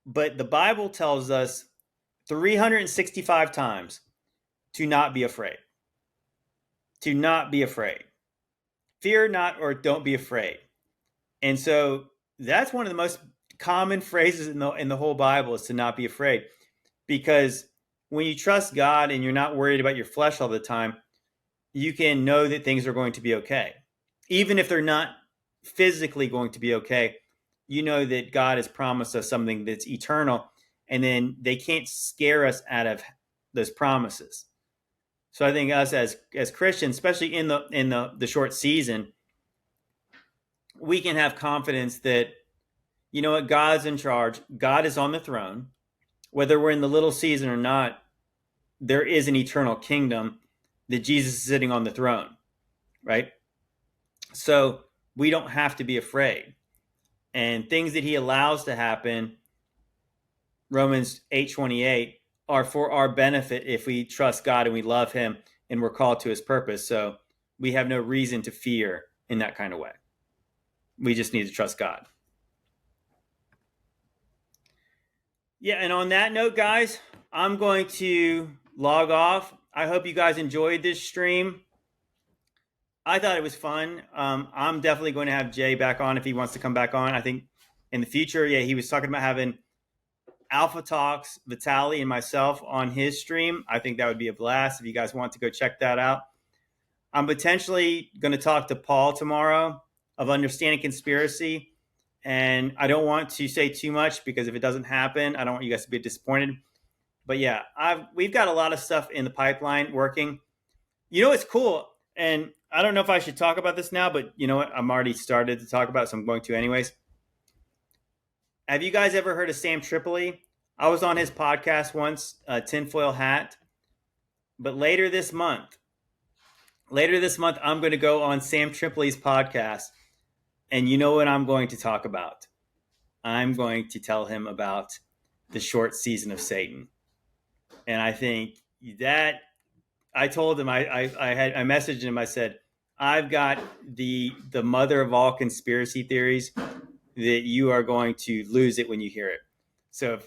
but the Bible tells us 365 times to not be afraid. To not be afraid. Fear not, or don't be afraid. And so that's one of the most common phrases in the whole Bible, is to not be afraid. Because when you trust God and you're not worried about your flesh all the time, you can know that things are going to be okay. Even if they're not physically going to be okay, you know that God has promised us something that's eternal, and then they can't scare us out of those promises. So I think us as Christians, especially in the short season, we can have confidence that, you know what, God's in charge. God is on the throne. Whether we're in the little season or not, there is an eternal kingdom that Jesus is sitting on the throne, right? So we don't have to be afraid. And things that he allows to happen, Romans 8:28, are for our benefit if we trust God and we love him and we're called to his purpose. So we have no reason to fear in that kind of way. We just need to trust God. Yeah, and on that note, guys, I'm going to log off. I hope you guys enjoyed this stream. I thought it was fun. I'm definitely going to have Jay back on if he wants to come back on. I think in the future, yeah, he was talking about having Alpha Talks, Vitaly, and myself on his stream. I think that would be a blast if you guys want to go check that out. I'm potentially going to talk to Paul tomorrow of Understanding Conspiracy. And I don't want to say too much, because if it doesn't happen, I don't want you guys to be disappointed. But yeah, we've got a lot of stuff in the pipeline working. You know, it's cool. And I don't know if I should talk about this now, but you know what? I'm already started to talk about it, so I'm going to anyways. Have you guys ever heard of Sam Tripoli? I was on his podcast once, Tinfoil Hat. But later this month, I'm going to go on Sam Tripoli's podcast. And you know what I'm going to talk about? I'm going to tell him about the short season of Satan. And I think that I told him, I messaged him. I said, I've got the mother of all conspiracy theories, that you are going to lose it when you hear it. So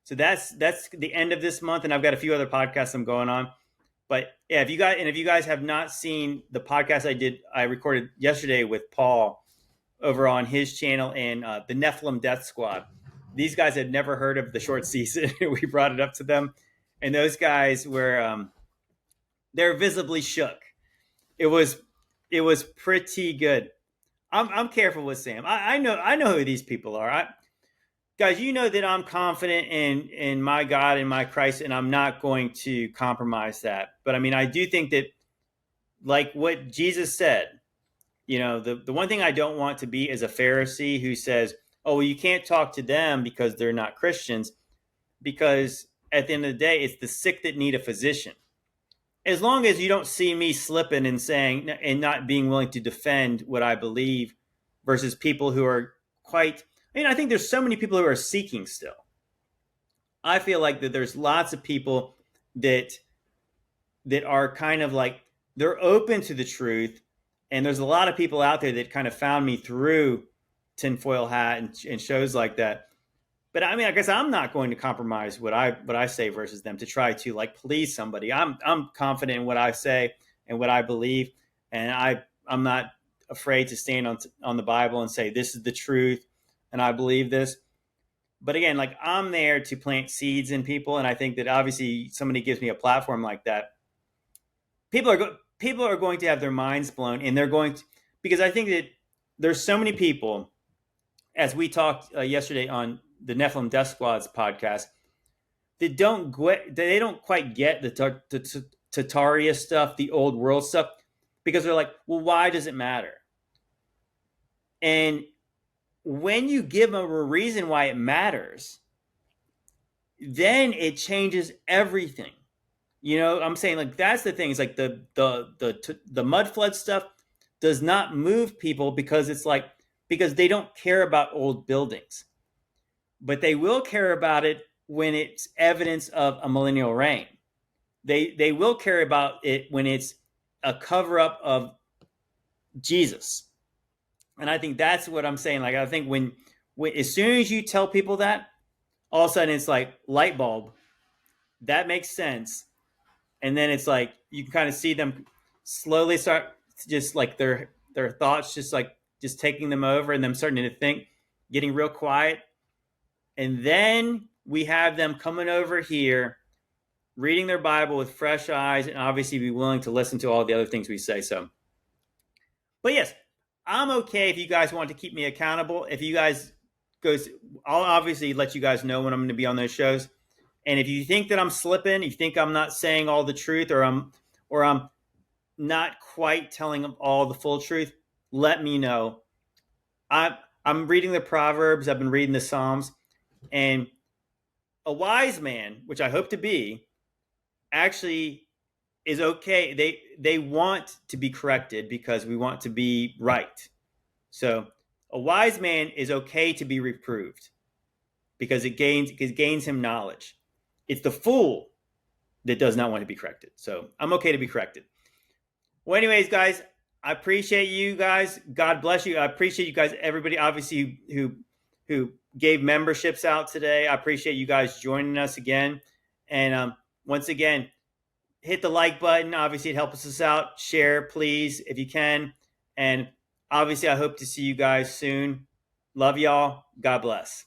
that's the end of this month, and I've got a few other podcasts I'm going on. But yeah, if you guys have not seen the podcast I recorded yesterday with Paul over on his channel and the Nephilim Death Squad. These guys had never heard of the short season. We brought it up to them, and those guys were they're visibly shook. It was pretty good. I'm careful with Sam. I know who these people are. Guys, you know that I'm confident in my God and my Christ, and I'm not going to compromise that. But I mean, I do think that, like what Jesus said, you know, the one thing I don't want to be is a Pharisee who says, oh, well, you can't talk to them because they're not Christians, because at the end of the day, it's the sick that need a physician. As long as you don't see me slipping and saying and not being willing to defend what I believe versus people who are I think there's so many people who are seeking still. I feel like that there's lots of people that are kind of like, they're open to the truth. And there's a lot of people out there that kind of found me through Tinfoil Hat and shows like that. But I mean, I guess I'm not going to compromise what I say versus them to try to like please somebody. I'm confident in what I say and what I believe, and I'm not afraid to stand on the Bible and say this is the truth, and I believe this. But again, like, I'm there to plant seeds in people, and I think that obviously somebody gives me a platform like that, people are going to have their minds blown, and they're going to, because I think that there's so many people, as we talked yesterday on the Nephilim Death Squad's podcast, they don't quite get the Tartaria stuff, the old world stuff, because they're like, well, why does it matter? And when you give them a reason why it matters, then it changes everything. You know, I'm saying, like, that's the thing. It's like the mud flood stuff does not move people, because it's like, because they don't care about old buildings. but they will care about it when it's evidence of a millennial reign. They will care about it when it's a cover up of Jesus. And I think that's what I'm saying. Like, I think when as soon as you tell people that, all of a sudden it's like light bulb. That makes sense. And then it's like you can kind of see them slowly start just like their thoughts just taking them over and them starting to think, getting real quiet. And then we have them coming over here, reading their Bible with fresh eyes, and obviously be willing to listen to all the other things we say. So, but yes, I'm okay if you guys want to keep me accountable. If you guys goes, I'll obviously let you guys know when I'm going to be on those shows. And if you think that I'm slipping, you think I'm not saying all the truth, or I'm not quite telling all the full truth, let me know. I'm reading the Proverbs. I've been reading the Psalms, and a wise man, which I hope to be, actually is okay. They want to be corrected because we want to be right. So a wise man is okay to be reproved because it gains him knowledge. It's the fool that does not want to be corrected. So I'm okay to be corrected. Well, anyways, guys, I appreciate you guys. God bless you. I appreciate you guys, everybody, obviously, who gave memberships out today. I appreciate you guys joining us again. And once again, hit the like button. Obviously, it helps us out. Share, please, if you can. And obviously, I hope to see you guys soon. Love y'all. God bless.